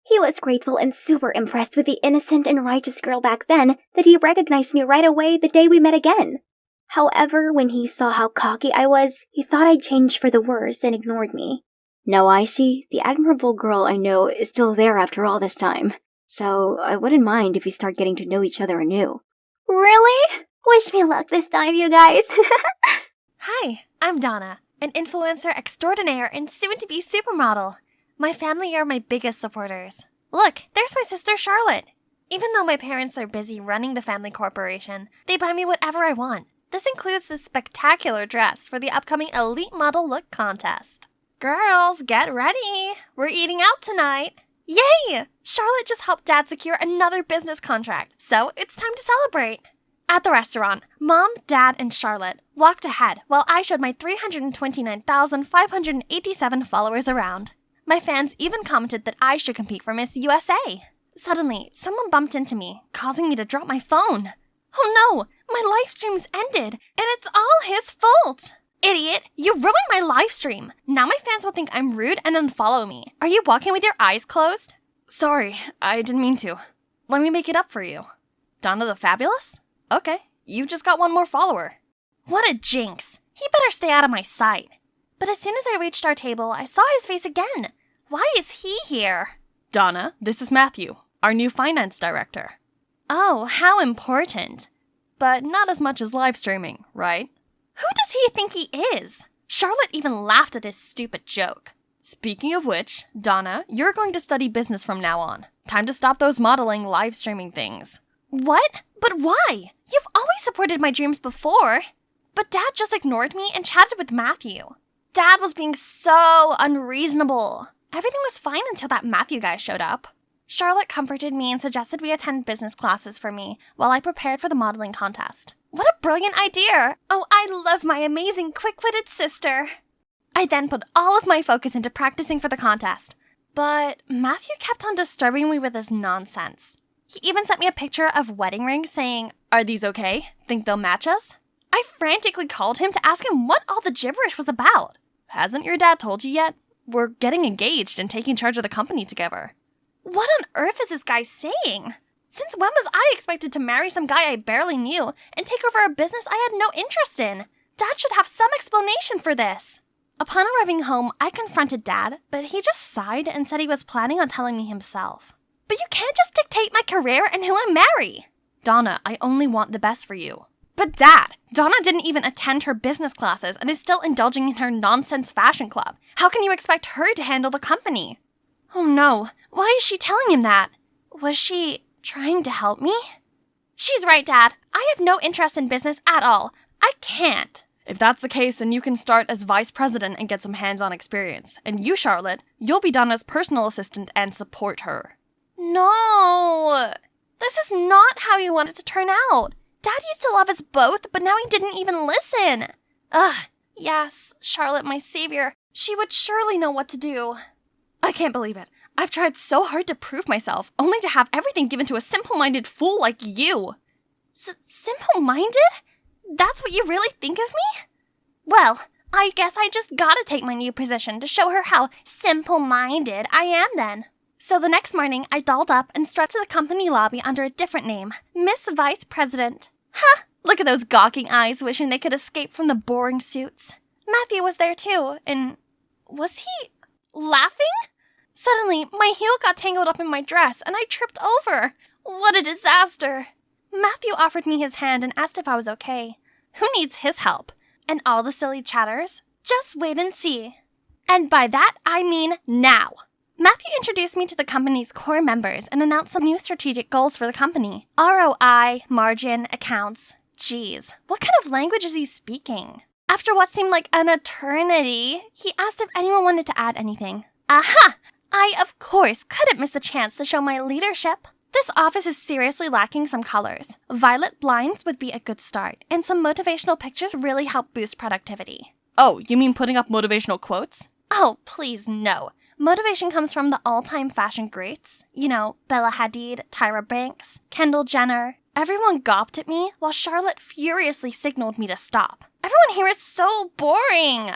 He was grateful and super impressed with the innocent and righteous girl back then that he recognized me right away the day we met again. However, when he saw how cocky I was, he thought I'd changed for the worse and ignored me. Now I see the admirable girl I know is still there after all this time, so I wouldn't mind if we start getting to know each other anew. Really? Wish me luck this time, you guys. Hi, I'm Donna, an influencer extraordinaire and soon-to-be supermodel. My family are my biggest supporters. Look, there's my sister Charlotte. Even though my parents are busy running the family corporation, they buy me whatever I want. This includes this spectacular dress for the upcoming Elite Model Look contest. Girls, get ready. We're eating out tonight. Yay! Charlotte just helped Dad secure another business contract, so it's time to celebrate. At the restaurant, Mom, Dad, and Charlotte walked ahead while I showed my 329,587 followers around. My fans even commented that I should compete for Miss USA. Suddenly, someone bumped into me, causing me to drop my phone. Oh no, my live stream's ended, and it's all his fault. Idiot, you ruined my live stream. Now my fans will think I'm rude and unfollow me. Are you walking with your eyes closed? Sorry, I didn't mean to. Let me make it up for you. Donna the Fabulous? Okay, you've just got one more follower. What a jinx. He better stay out of my sight. But as soon as I reached our table, I saw his face again. Why is he here? Donna, this is Matthew, our new finance director. Oh, how important. But not as much as live streaming, right? Who does he think he is? Charlotte even laughed at his stupid joke. Speaking of which, Donna, you're going to study business from now on. Time to stop those modeling, live streaming things. What? But why? You've always supported my dreams before. But Dad just ignored me and chatted with Matthew. Dad was being so unreasonable. Everything was fine until that Matthew guy showed up. Charlotte comforted me and suggested we attend business classes for me while I prepared for the modeling contest. What a brilliant idea! Oh, I love my amazing quick-witted sister. I then put all of my focus into practicing for the contest. But Matthew kept on disturbing me with his nonsense. He even sent me a picture of wedding rings saying, "Are these okay? Think they'll match us?" I frantically called him to ask him what all the gibberish was about. Hasn't your dad told you yet? We're getting engaged and taking charge of the company together. What on earth is this guy saying? Since when was I expected to marry some guy I barely knew and take over a business I had no interest in? Dad should have some explanation for this. Upon arriving home, I confronted Dad, but he just sighed and said he was planning on telling me himself. But you can't just dictate my career and who I marry. Donna, I only want the best for you. But Dad, Donna didn't even attend her business classes and is still indulging in her nonsense fashion club. How can you expect her to handle the company? Oh no, why is she telling him that? Was she trying to help me? She's right, Dad. I have no interest in business at all. I can't. If that's the case, then you can start as vice president and get some hands-on experience. And you, Charlotte, you'll be done as personal assistant and support her. No! This is not how you want it to turn out. Dad used to love us both, but now he didn't even listen. Ugh, yes, Charlotte, my savior. She would surely know what to do. I can't believe it. I've tried so hard to prove myself, only to have everything given to a simple-minded fool like you. Simple-minded? That's what you really think of me? Well, I guess I just gotta take my new position to show her how simple-minded I am then. So the next morning, I dolled up and strutted to the company lobby under a different name, Miss Vice President. Huh, look at those gawking eyes wishing they could escape from the boring suits. Matthew was there too, and was he laughing? Suddenly, my heel got tangled up in my dress and I tripped over. What a disaster. Matthew offered me his hand and asked if I was okay. Who needs his help? And all the silly chatters? Just wait and see. And by that, I mean now. Matthew introduced me to the company's core members and announced some new strategic goals for the company. ROI, margin, accounts. Geez, what kind of language is he speaking? After what seemed like an eternity, he asked if anyone wanted to add anything. Aha! I, of course, couldn't miss a chance to show my leadership. This office is seriously lacking some colors. Violet blinds would be a good start, and some motivational pictures really help boost productivity. Oh, you mean putting up motivational quotes? Oh, please, no. Motivation comes from the all-time fashion greats. You know, Bella Hadid, Tyra Banks, Kendall Jenner. Everyone gawped at me, while Charlotte furiously signaled me to stop. Everyone here is so boring!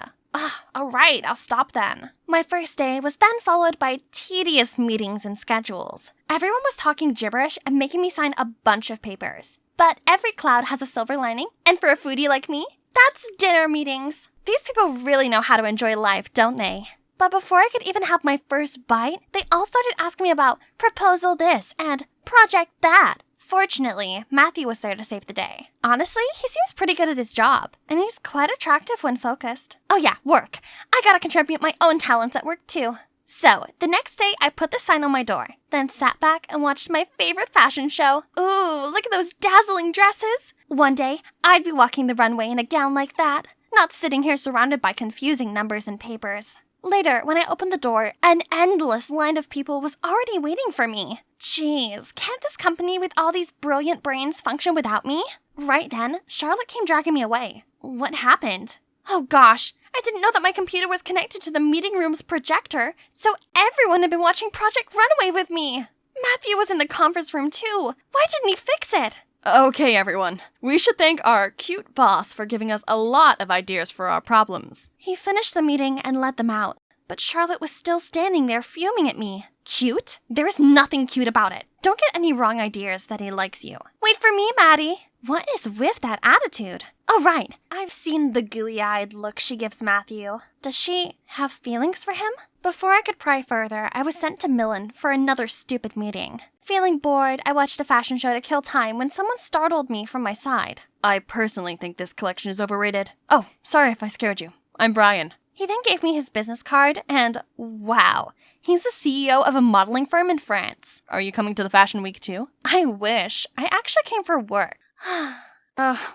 Alright, I'll stop then. My first day was then followed by tedious meetings and schedules. Everyone was talking gibberish and making me sign a bunch of papers. But every cloud has a silver lining, and for a foodie like me, that's dinner meetings. These people really know how to enjoy life, don't they? But before I could even have my first bite, they all started asking me about proposal this and project that. Fortunately, Matthew was there to save the day. Honestly, he seems pretty good at his job, and he's quite attractive when focused. Oh yeah, work. I gotta contribute my own talents at work too. So, the next day, I put the sign on my door, then sat back and watched my favorite fashion show. Ooh, look at those dazzling dresses! One day, I'd be walking the runway in a gown like that, not sitting here surrounded by confusing numbers and papers. Later, when I opened the door, an endless line of people was already waiting for me. Jeez, can't this company with all these brilliant brains function without me? Right then, Charlotte came dragging me away. What happened? Oh gosh, I didn't know that my computer was connected to the meeting room's projector, so everyone had been watching Project Runaway with me. Matthew was in the conference room too. Why didn't he fix it? Okay, everyone. We should thank our cute boss for giving us a lot of ideas for our problems. He finished the meeting and led them out, but Charlotte was still standing there fuming at me. Cute? There is nothing cute about it. Don't get any wrong ideas that he likes you. Wait for me, Maddie. What is with that attitude? Oh, right. I've seen the gooey-eyed look she gives Matthew. Does she have feelings for him? Before I could pry further, I was sent to Millen for another stupid meeting. Feeling bored, I watched a fashion show to kill time when someone startled me from my side. I personally think this collection is overrated. Oh, sorry if I scared you. I'm Brian. He then gave me his business card, and wow, he's the CEO of a modeling firm in France. Are you coming to the fashion week too? I wish. I actually came for work.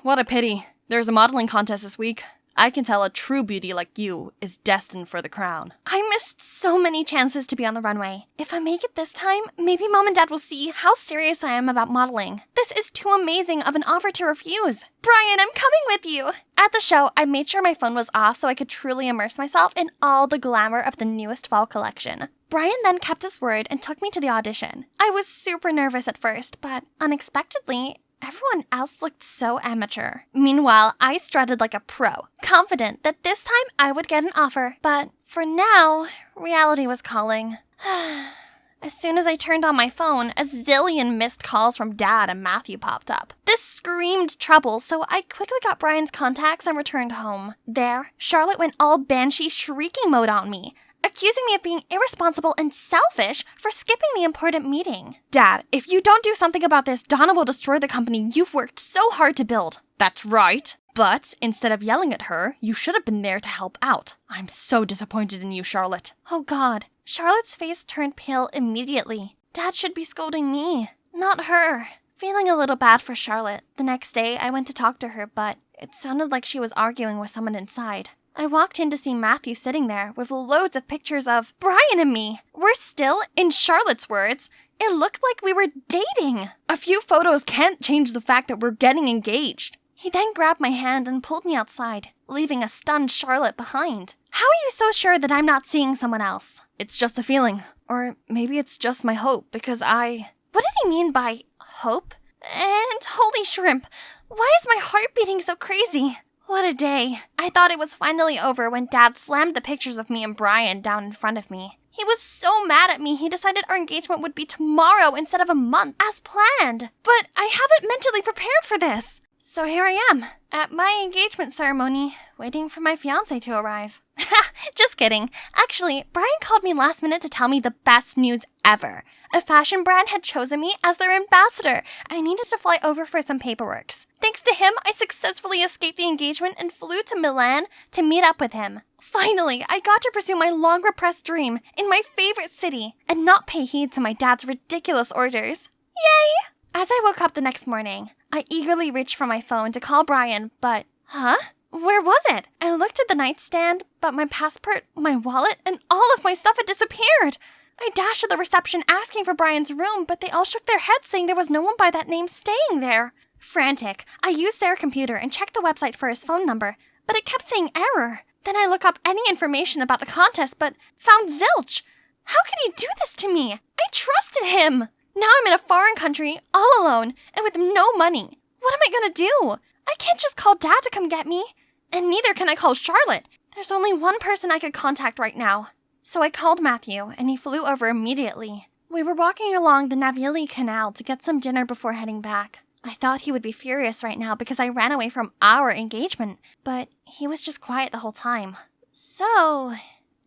What a pity. There's a modeling contest this week. I can tell a true beauty like you is destined for the crown. I missed so many chances to be on the runway. If I make it this time, maybe Mom and Dad will see how serious I am about modeling. This is too amazing of an offer to refuse. Brian, I'm coming with you. At the show, I made sure my phone was off so I could truly immerse myself in all the glamour of the newest fall collection. Brian then kept his word and took me to the audition. I was super nervous at first, but unexpectedly, everyone else looked so amateur. Meanwhile, I strutted like a pro, confident that this time I would get an offer. But for now, reality was calling. As soon as I turned on my phone, a zillion missed calls from Dad and Matthew popped up. This screamed trouble, so I quickly got Brian's contacts and returned home. There, Charlotte went all banshee shrieking mode on me, accusing me of being irresponsible and selfish for skipping the important meeting. Dad, if you don't do something about this, Donna will destroy the company you've worked so hard to build. That's right. But instead of yelling at her, you should have been there to help out. I'm so disappointed in you, Charlotte. Oh God. Charlotte's face turned pale immediately. Dad should be scolding me, not her. Feeling a little bad for Charlotte, the next day I went to talk to her, but it sounded like she was arguing with someone inside. I walked in to see Matthew sitting there with loads of pictures of Brian and me. We're still, in Charlotte's words, it looked like we were dating. A few photos can't change the fact that we're getting engaged. He then grabbed my hand and pulled me outside, leaving a stunned Charlotte behind. How are you so sure that I'm not seeing someone else? It's just a feeling. Or maybe it's just my hope, because What did he mean by hope? And holy shrimp, why is my heart beating so crazy? What a day. I thought it was finally over when Dad slammed the pictures of me and Brian down in front of me. He was so mad at me, he decided our engagement would be tomorrow instead of a month, as planned. But I haven't mentally prepared for this. So here I am, at my engagement ceremony, waiting for my fiancé to arrive. Just kidding. Actually, Brian called me last minute to tell me the best news ever. A fashion brand had chosen me as their ambassador. I needed to fly over for some paperwork. Thanks to him, I successfully escaped the engagement and flew to Milan to meet up with him. Finally, I got to pursue my long-repressed dream in my favorite city and not pay heed to my dad's ridiculous orders. Yay! As I woke up the next morning, I eagerly reached for my phone to call Brian, but... Where was it? I looked at the nightstand, but my passport, my wallet, and all of my stuff had disappeared. I dashed to the reception asking for Brian's room, but they all shook their heads saying there was no one by that name staying there. Frantic, I used their computer and checked the website for his phone number, but it kept saying error. Then I looked up any information about the contest, but found zilch. How could he do this to me? I trusted him. Now I'm in a foreign country, all alone, and with no money. What am I gonna do? I can't just call Dad to come get me. And neither can I call Charlotte. There's only one person I could contact right now. So I called Matthew, and he flew over immediately. We were walking along the Navili Canal to get some dinner before heading back. I thought he would be furious right now because I ran away from our engagement, but he was just quiet the whole time. So,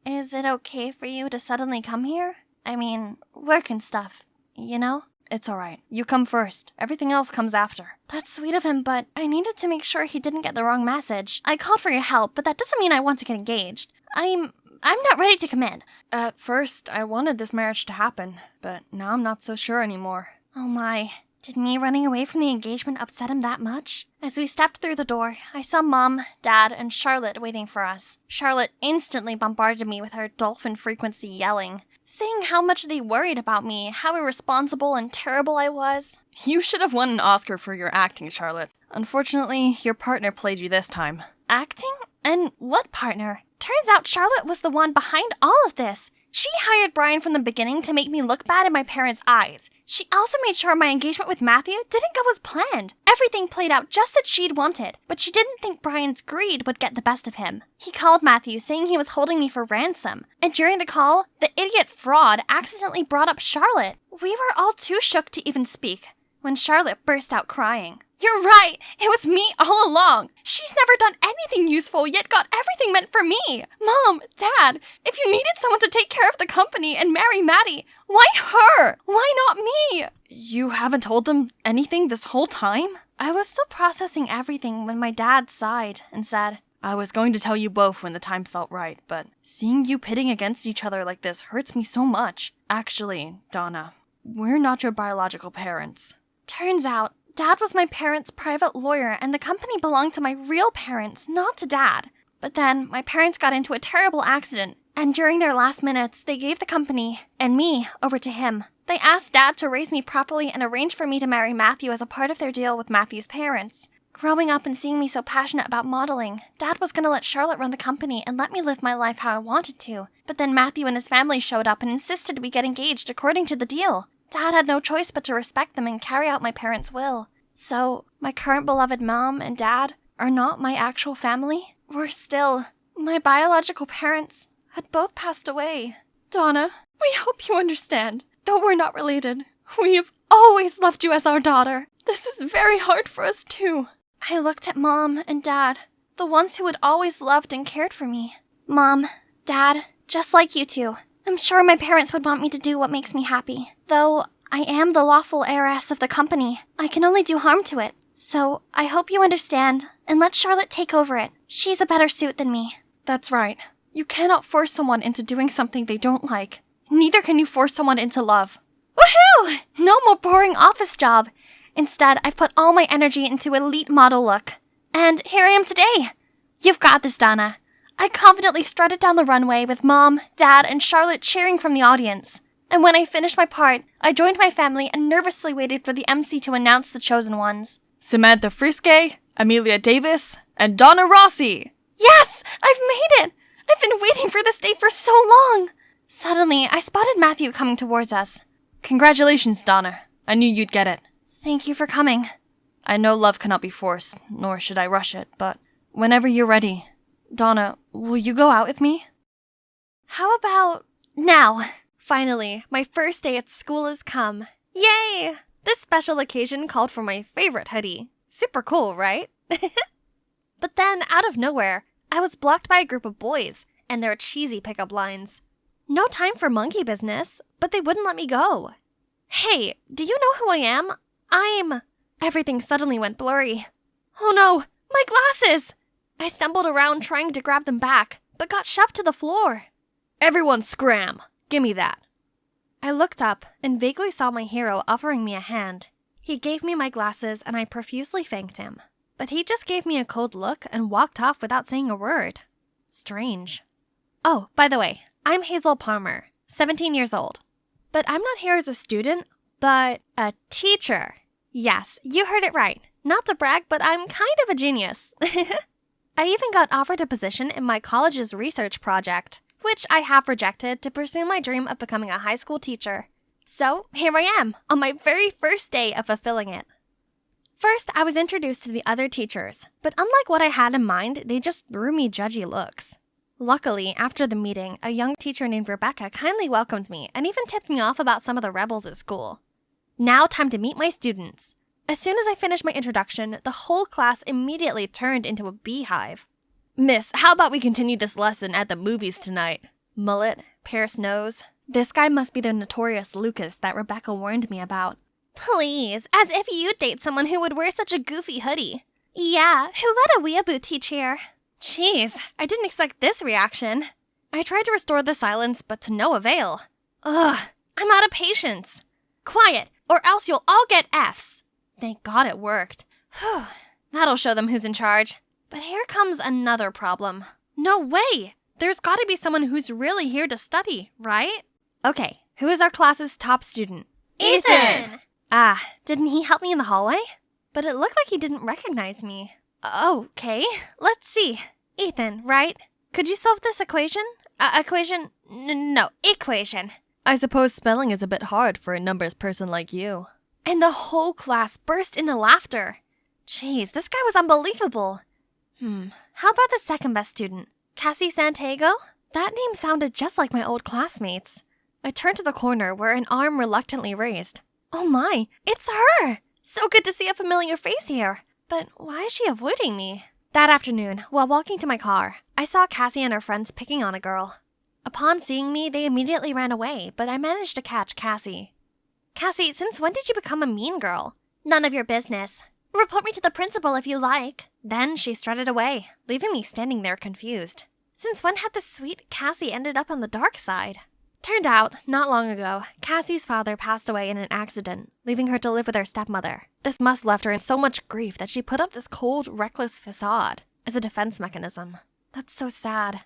is it okay for you to suddenly come here? I mean, work and stuff, you know? It's alright. You come first. Everything else comes after. That's sweet of him, but I needed to make sure he didn't get the wrong message. I called for your help, but that doesn't mean I want to get engaged. I'm not ready to commit. At first, I wanted this marriage to happen, but now I'm not so sure anymore. Oh my. Did me running away from the engagement upset him that much? As we stepped through the door, I saw Mom, Dad, and Charlotte waiting for us. Charlotte instantly bombarded me with her dolphin frequency yelling, saying how much they worried about me, how irresponsible and terrible I was. You should have won an Oscar for your acting, Charlotte. Unfortunately, your partner played you this time. Acting? And what partner? Turns out Charlotte was the one behind all of this. She hired Brian from the beginning to make me look bad in my parents' eyes. She also made sure my engagement with Matthew didn't go as planned. Everything played out just as she'd wanted, but she didn't think Brian's greed would get the best of him. He called Matthew saying he was holding me for ransom, and during the call, the idiot fraud accidentally brought up Charlotte. We were all too shook to even speak, when Charlotte burst out crying. You're right! It was me all along! She's never done anything useful, yet got everything meant for me! Mom, Dad, if you needed someone to take care of the company and marry Maddie, why her? Why not me? You haven't told them anything this whole time? I was still processing everything when my dad sighed and said, I was going to tell you both when the time felt right, but seeing you pitting against each other like this hurts me so much. Actually, Donna, we're not your biological parents. Turns out, Dad was my parents' private lawyer, and the company belonged to my real parents, not to Dad. But then, my parents got into a terrible accident, and during their last minutes, they gave the company, and me, over to him. They asked Dad to raise me properly and arrange for me to marry Matthew as a part of their deal with Matthew's parents. Growing up and seeing me so passionate about modeling, Dad was going to let Charlotte run the company and let me live my life how I wanted to. But then Matthew and his family showed up and insisted we get engaged according to the deal. Dad had no choice but to respect them and carry out my parents' will. So, my current beloved mom and dad are not my actual family. We're still. My biological parents had both passed away. Donna, we hope you understand. Though we're not related, we have always loved you as our daughter. This is very hard for us too. I looked at Mom and Dad, the ones who had always loved and cared for me. Mom, Dad, just like you two. I'm sure my parents would want me to do what makes me happy. Though I am the lawful heiress of the company, I can only do harm to it. So I hope you understand, and let Charlotte take over it. She's a better suit than me. That's right. You cannot force someone into doing something they don't like. Neither can you force someone into love. Woohoo! No more boring office job. Instead, I've put all my energy into elite model look. And here I am today. You've got this, Donna. I confidently strutted down the runway with Mom, Dad, and Charlotte cheering from the audience. And when I finished my part, I joined my family and nervously waited for the MC to announce the chosen ones. Samantha Friske, Amelia Davis, and Donna Rossi. Yes! I've made it! I've been waiting for this day for so long! Suddenly, I spotted Matthew coming towards us. Congratulations, Donna. I knew you'd get it. Thank you for coming. I know love cannot be forced, nor should I rush it, but whenever you're ready. Donna, will you go out with me? How about now? Finally, my first day at school has come. Yay! This special occasion called for my favorite hoodie. Super cool, right? But then, out of nowhere, I was blocked by a group of boys and their cheesy pickup lines. No time for monkey business, but they wouldn't let me go. Hey, do you know who I am? Everything suddenly went blurry. Oh no, my glasses! I stumbled around trying to grab them back, but got shoved to the floor. Everyone scram! Gimme that. I looked up and vaguely saw my hero offering me a hand. He gave me my glasses and I profusely thanked him. But he just gave me a cold look and walked off without saying a word. Strange. Oh, by the way, I'm Hazel Palmer, 17 years old. But I'm not here as a student, but a teacher. Yes, you heard it right. Not to brag, but I'm kind of a genius. I even got offered a position in my college's research project, which I have rejected to pursue my dream of becoming a high school teacher. So here I am, on my very first day of fulfilling it. First, I was introduced to the other teachers, but unlike what I had in mind, they just threw me judgy looks. Luckily, after the meeting, a young teacher named Rebecca kindly welcomed me and even tipped me off about some of the rebels at school. Now, time to meet my students. As soon as I finished my introduction, the whole class immediately turned into a beehive. Miss, how about we continue this lesson at the movies tonight? Mullet, pierced nose. This guy must be the notorious Lucas that Rebecca warned me about. Please, as if you'd date someone who would wear such a goofy hoodie. Yeah, who let a weeaboo teach here? Jeez, I didn't expect this reaction. I tried to restore the silence, but to no avail. Ugh, I'm out of patience. Quiet, or else you'll all get Fs. Thank God it worked. Whew, that'll show them who's in charge. But here comes another problem. No way! There's gotta be someone who's really here to study, right? Okay, who is our class's top student? Ethan! Ah, didn't he help me in the hallway? But it looked like he didn't recognize me. Okay, let's see. Ethan, right? Could you solve this equation? Equation? No, equation. I suppose spelling is a bit hard for a numbers person like you. And the whole class burst into laughter. Jeez, this guy was unbelievable. How about the second best student? Cassie Santiago? That name sounded just like my old classmates. I turned to the corner where an arm reluctantly raised. Oh my, it's her! So good to see a familiar face here. But why is she avoiding me? That afternoon, while walking to my car, I saw Cassie and her friends picking on a girl. Upon seeing me, they immediately ran away, but I managed to catch Cassie. Cassie, since when did you become a mean girl? None of your business. Report me to the principal if you like. Then she strutted away, leaving me standing there confused. Since when had the sweet Cassie ended up on the dark side? Turned out, not long ago, Cassie's father passed away in an accident, leaving her to live with her stepmother. This must left her in so much grief that she put up this cold, reckless facade as a defense mechanism. That's so sad.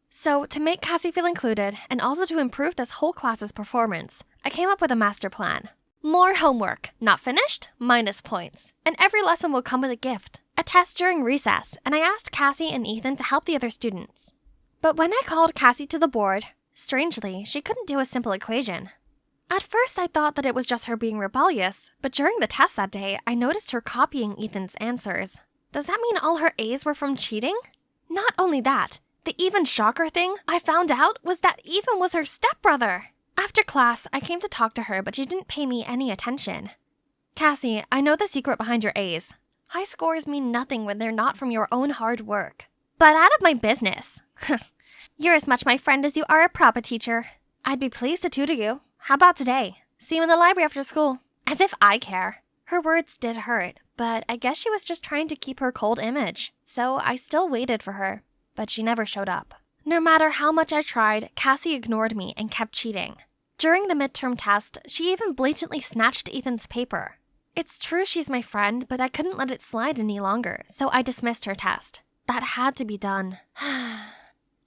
So, to make Cassie feel included, and also to improve this whole class's performance, I came up with a master plan. More homework, not finished, minus points. And every lesson will come with a gift. A test during recess, and I asked Cassie and Ethan to help the other students. But when I called Cassie to the board, strangely, she couldn't do a simple equation. At first, I thought that it was just her being rebellious, but during the test that day, I noticed her copying Ethan's answers. Does that mean all her A's were from cheating? Not only that, the even shocker thing I found out was that Ethan was her stepbrother. After class, I came to talk to her, but she didn't pay me any attention. Cassie, I know the secret behind your A's. High scores mean nothing when they're not from your own hard work. But out of my business. You're as much my friend as you are a proper teacher. I'd be pleased to tutor you. How about today? See you in the library after school. As if I care. Her words did hurt, but I guess she was just trying to keep her cold image. So I still waited for her, but she never showed up. No matter how much I tried, Cassie ignored me and kept cheating. During the midterm test, she even blatantly snatched Ethan's paper. It's true she's my friend, but I couldn't let it slide any longer, so I dismissed her test. That had to be done.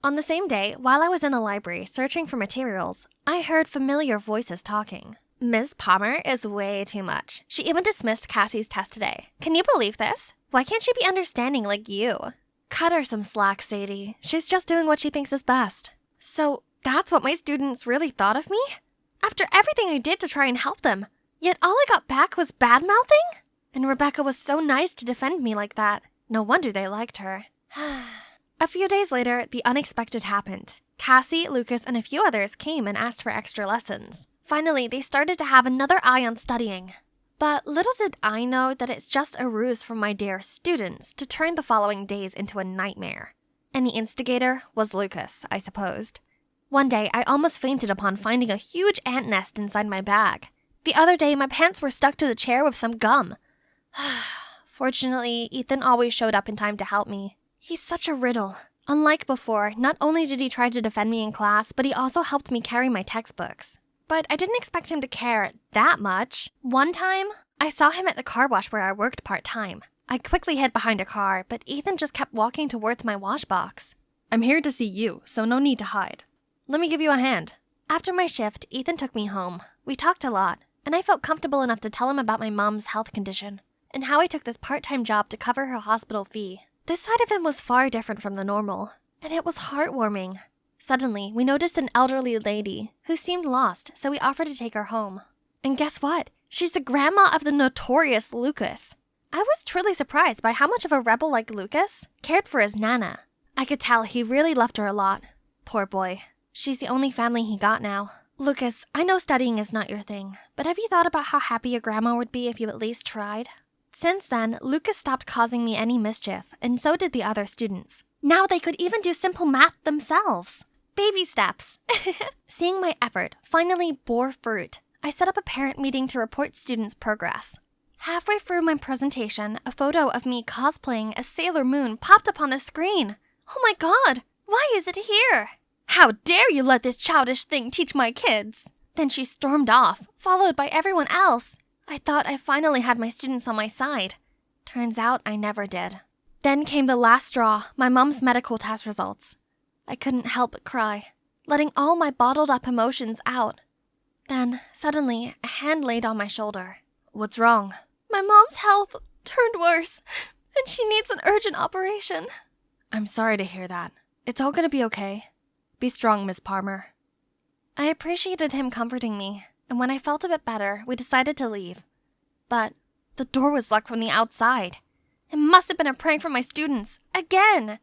On the same day, while I was in the library searching for materials, I heard familiar voices talking. Ms. Palmer is way too much. She even dismissed Cassie's test today. Can you believe this? Why can't she be understanding like you? Cut her some slack, Sadie. She's just doing what she thinks is best. So, that's what my students really thought of me? After everything I did to try and help them, yet all I got back was bad-mouthing? And Rebecca was so nice to defend me like that. No wonder they liked her. A few days later, the unexpected happened. Cassie, Lucas, and a few others came and asked for extra lessons. Finally, they started to have another eye on studying. But little did I know that it's just a ruse from my dear students to turn the following days into a nightmare. And the instigator was Lucas, I supposed. One day, I almost fainted upon finding a huge ant nest inside my bag. The other day, my pants were stuck to the chair with some gum. Fortunately, Ethan always showed up in time to help me. He's such a riddle. Unlike before, not only did he try to defend me in class, but he also helped me carry my textbooks. But I didn't expect him to care that much. One time, I saw him at the car wash where I worked part-time. I quickly hid behind a car, but Ethan just kept walking towards my wash box. I'm here to see you, so no need to hide. Let me give you a hand. After my shift, Ethan took me home. We talked a lot, and I felt comfortable enough to tell him about my mom's health condition, and how I took this part-time job to cover her hospital fee. This side of him was far different from the normal, and it was heartwarming. Suddenly, we noticed an elderly lady who seemed lost, so we offered to take her home. And guess what? She's the grandma of the notorious Lucas. I was truly surprised by how much of a rebel like Lucas cared for his Nana. I could tell he really loved her a lot. Poor boy. She's the only family he got now. Lucas, I know studying is not your thing, but have you thought about how happy your grandma would be if you at least tried? Since then, Lucas stopped causing me any mischief, and so did the other students. Now they could even do simple math themselves. Baby steps. Seeing my effort finally bore fruit, I set up a parent meeting to report students' progress. Halfway through my presentation, a photo of me cosplaying as Sailor Moon popped up on the screen. Oh my god, why is it here? How dare you let this childish thing teach my kids? Then she stormed off, followed by everyone else. I thought I finally had my students on my side. Turns out I never did. Then came the last straw, my mom's medical test results. I couldn't help but cry, letting all my bottled up emotions out. Then, suddenly, a hand laid on my shoulder. What's wrong? My mom's health turned worse, and she needs an urgent operation. I'm sorry to hear that. It's all gonna be okay. Be strong, Miss Palmer. I appreciated him comforting me, and when I felt a bit better, we decided to leave. But the door was locked from the outside. It must have been a prank from my students. Again!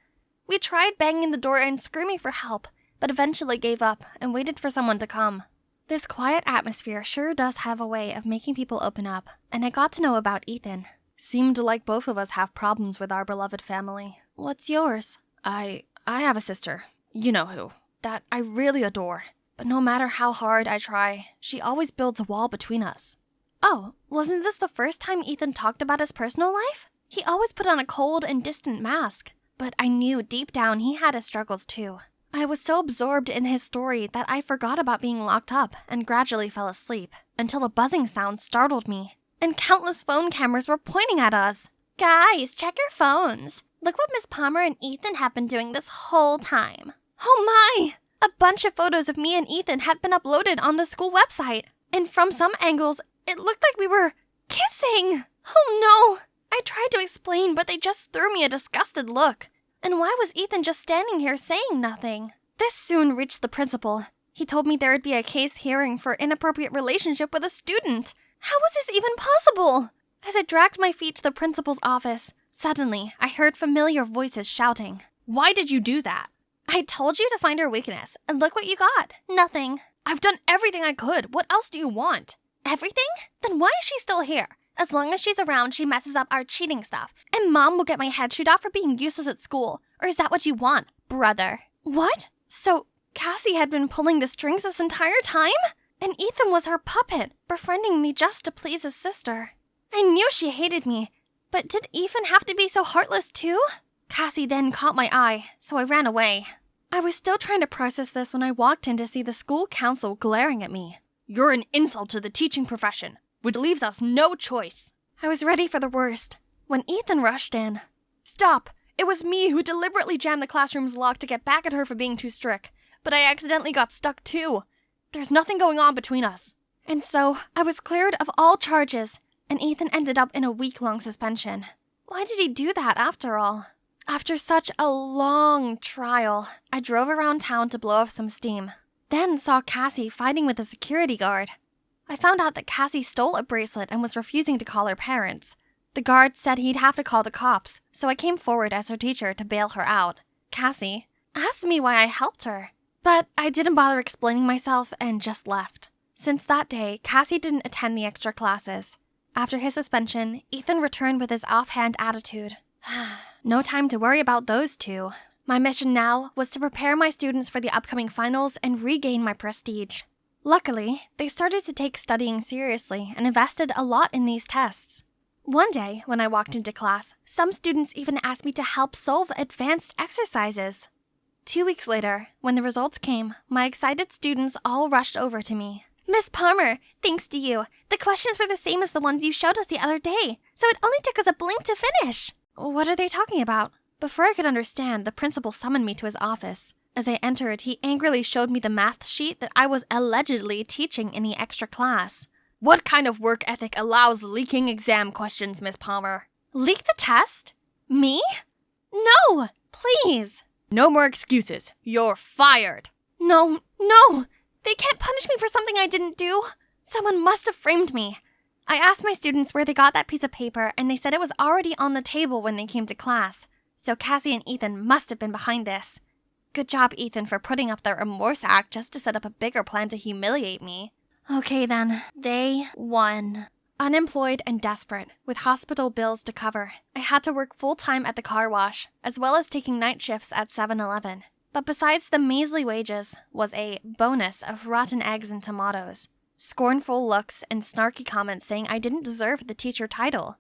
We tried banging the door and screaming for help, but eventually gave up and waited for someone to come. This quiet atmosphere sure does have a way of making people open up, and I got to know about Ethan. Seemed like both of us have problems with our beloved family. What's yours? I have a sister. You know who. That I really adore. But no matter how hard I try, she always builds a wall between us. Oh, wasn't this the first time Ethan talked about his personal life? He always put on a cold and distant mask. But I knew deep down he had his struggles too. I was so absorbed in his story that I forgot about being locked up and gradually fell asleep until a buzzing sound startled me, and countless phone cameras were pointing at us. Guys, check your phones. Look what Miss Palmer and Ethan have been doing this whole time. Oh my! A bunch of photos of me and Ethan had been uploaded on the school website, and from some angles, it looked like we were kissing. Oh no! I tried to explain, but they just threw me a disgusted look. And why was Ethan just standing here saying nothing? This soon reached the principal. He told me there would be a case hearing for inappropriate relationship with a student. How was this even possible? As I dragged my feet to the principal's office, suddenly I heard familiar voices shouting. Why did you do that? I told you to find her weakness, and look what you got. Nothing. I've done everything I could. What else do you want? Everything? Then why is she still here? As long as she's around, she messes up our cheating stuff, and Mom will get my head chewed off for being useless at school. Or is that what you want, brother? What? So, Cassie had been pulling the strings this entire time? And Ethan was her puppet, befriending me just to please his sister. I knew she hated me, but did Ethan have to be so heartless too? Cassie then caught my eye, so I ran away. I was still trying to process this when I walked in to see the school council glaring at me. You're an insult to the teaching profession, which leaves us no choice. I was ready for the worst when Ethan rushed in. Stop! It was me who deliberately jammed the classroom's lock to get back at her for being too strict, but I accidentally got stuck too. There's nothing going on between us. And so, I was cleared of all charges, and Ethan ended up in a week-long suspension. Why did he do that after all? After such a long trial, I drove around town to blow off some steam, then saw Cassie fighting with a security guard. I found out that Cassie stole a bracelet and was refusing to call her parents. The guard said he'd have to call the cops, so I came forward as her teacher to bail her out. Cassie asked me why I helped her, but I didn't bother explaining myself and just left. Since that day, Cassie didn't attend the extra classes. After his suspension, Ethan returned with his offhand attitude. No time to worry about those two. My mission now was to prepare my students for the upcoming finals and regain my prestige. Luckily, they started to take studying seriously and invested a lot in these tests. One day, when I walked into class, some students even asked me to help solve advanced exercises. 2 weeks later, when the results came, my excited students all rushed over to me. Miss Palmer, thanks to you, the questions were the same as the ones you showed us the other day, so it only took us a blink to finish. What are they talking about? Before I could understand, the principal summoned me to his office. As I entered, he angrily showed me the math sheet that I was allegedly teaching in the extra class. What kind of work ethic allows leaking exam questions, Miss Palmer? Leak the test? Me? No, please. No more excuses. You're fired. No. They can't punish me for something I didn't do. Someone must have framed me. I asked my students where they got that piece of paper, and they said it was already on the table when they came to class. So Cassie and Ethan must have been behind this. Good job, Ethan, for putting up their remorse act just to set up a bigger plan to humiliate me. Okay then, they won. Unemployed and desperate, with hospital bills to cover, I had to work full-time at the car wash, as well as taking night shifts at 7-Eleven. But besides the measly wages was a bonus of rotten eggs and tomatoes, scornful looks, and snarky comments saying I didn't deserve the teacher title.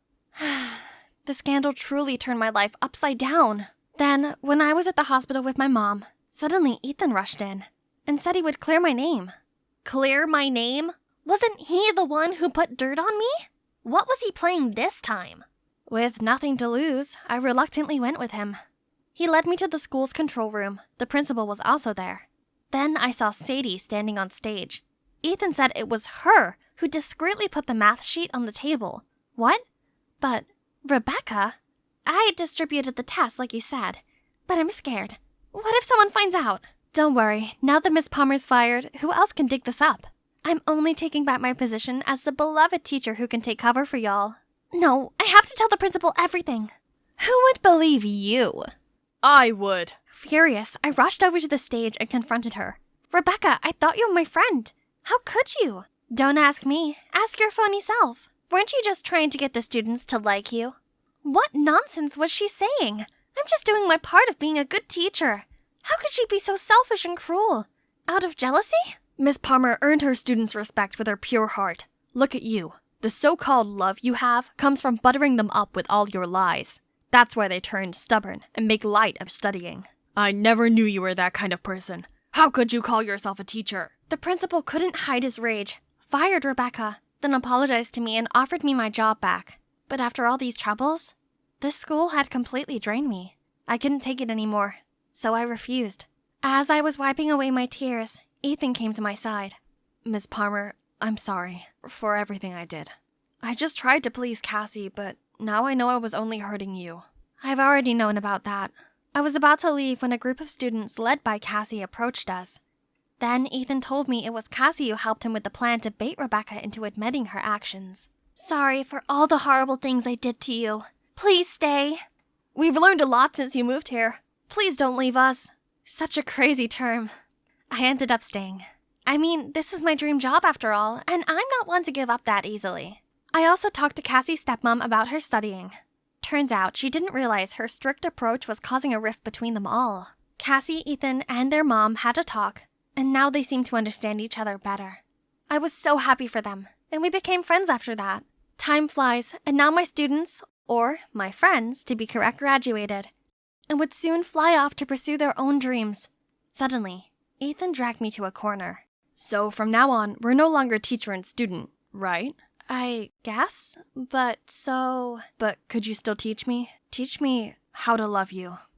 The scandal truly turned my life upside down. Then, when I was at the hospital with my mom, suddenly Ethan rushed in and said he would clear my name. Clear my name? Wasn't he the one who put dirt on me? What was he playing this time? With nothing to lose, I reluctantly went with him. He led me to the school's control room. The principal was also there. Then I saw Sadie standing on stage. Ethan said it was her who discreetly put the math sheet on the table. What? But, Rebecca? I distributed the test like you said, but I'm scared. What if someone finds out? Don't worry, now that Miss Palmer's fired, who else can dig this up? I'm only taking back my position as the beloved teacher who can take cover for y'all. No, I have to tell the principal everything. Who would believe you? I would. Furious, I rushed over to the stage and confronted her. Rebecca, I thought you were my friend. How could you? Don't ask me. Ask your phony self. Weren't you just trying to get the students to like you? What nonsense was she saying? I'm just doing my part of being a good teacher. How could she be so selfish and cruel? Out of jealousy? Miss Palmer earned her students' respect with her pure heart. Look at you. The so-called love you have comes from buttering them up with all your lies. That's why they turn stubborn and make light of studying. I never knew you were that kind of person. How could you call yourself a teacher? The principal couldn't hide his rage, fired Rebecca, then apologized to me and offered me my job back. But after all these troubles, this school had completely drained me. I couldn't take it anymore, so I refused. As I was wiping away my tears, Ethan came to my side. Miss Palmer, I'm sorry for everything I did. I just tried to please Cassie, but now I know I was only hurting you. I've already known about that. I was about to leave when a group of students led by Cassie approached us. Then Ethan told me it was Cassie who helped him with the plan to bait Rebecca into admitting her actions. Sorry for all the horrible things I did to you. Please stay. We've learned a lot since you moved here. Please don't leave us. Such a crazy term. I ended up staying. I mean, this is my dream job after all, and I'm not one to give up that easily. I also talked to Cassie's stepmom about her studying. Turns out she didn't realize her strict approach was causing a rift between them all. Cassie, Ethan, and their mom had a talk, and now they seem to understand each other better. I was so happy for them, and we became friends after that. Time flies, and now my students, or my friends to be correct, graduated, and would soon fly off to pursue their own dreams. Suddenly, Ethan dragged me to a corner. So from now on, we're no longer teacher and student, right? I guess, but could you still teach me? Teach me how to love you.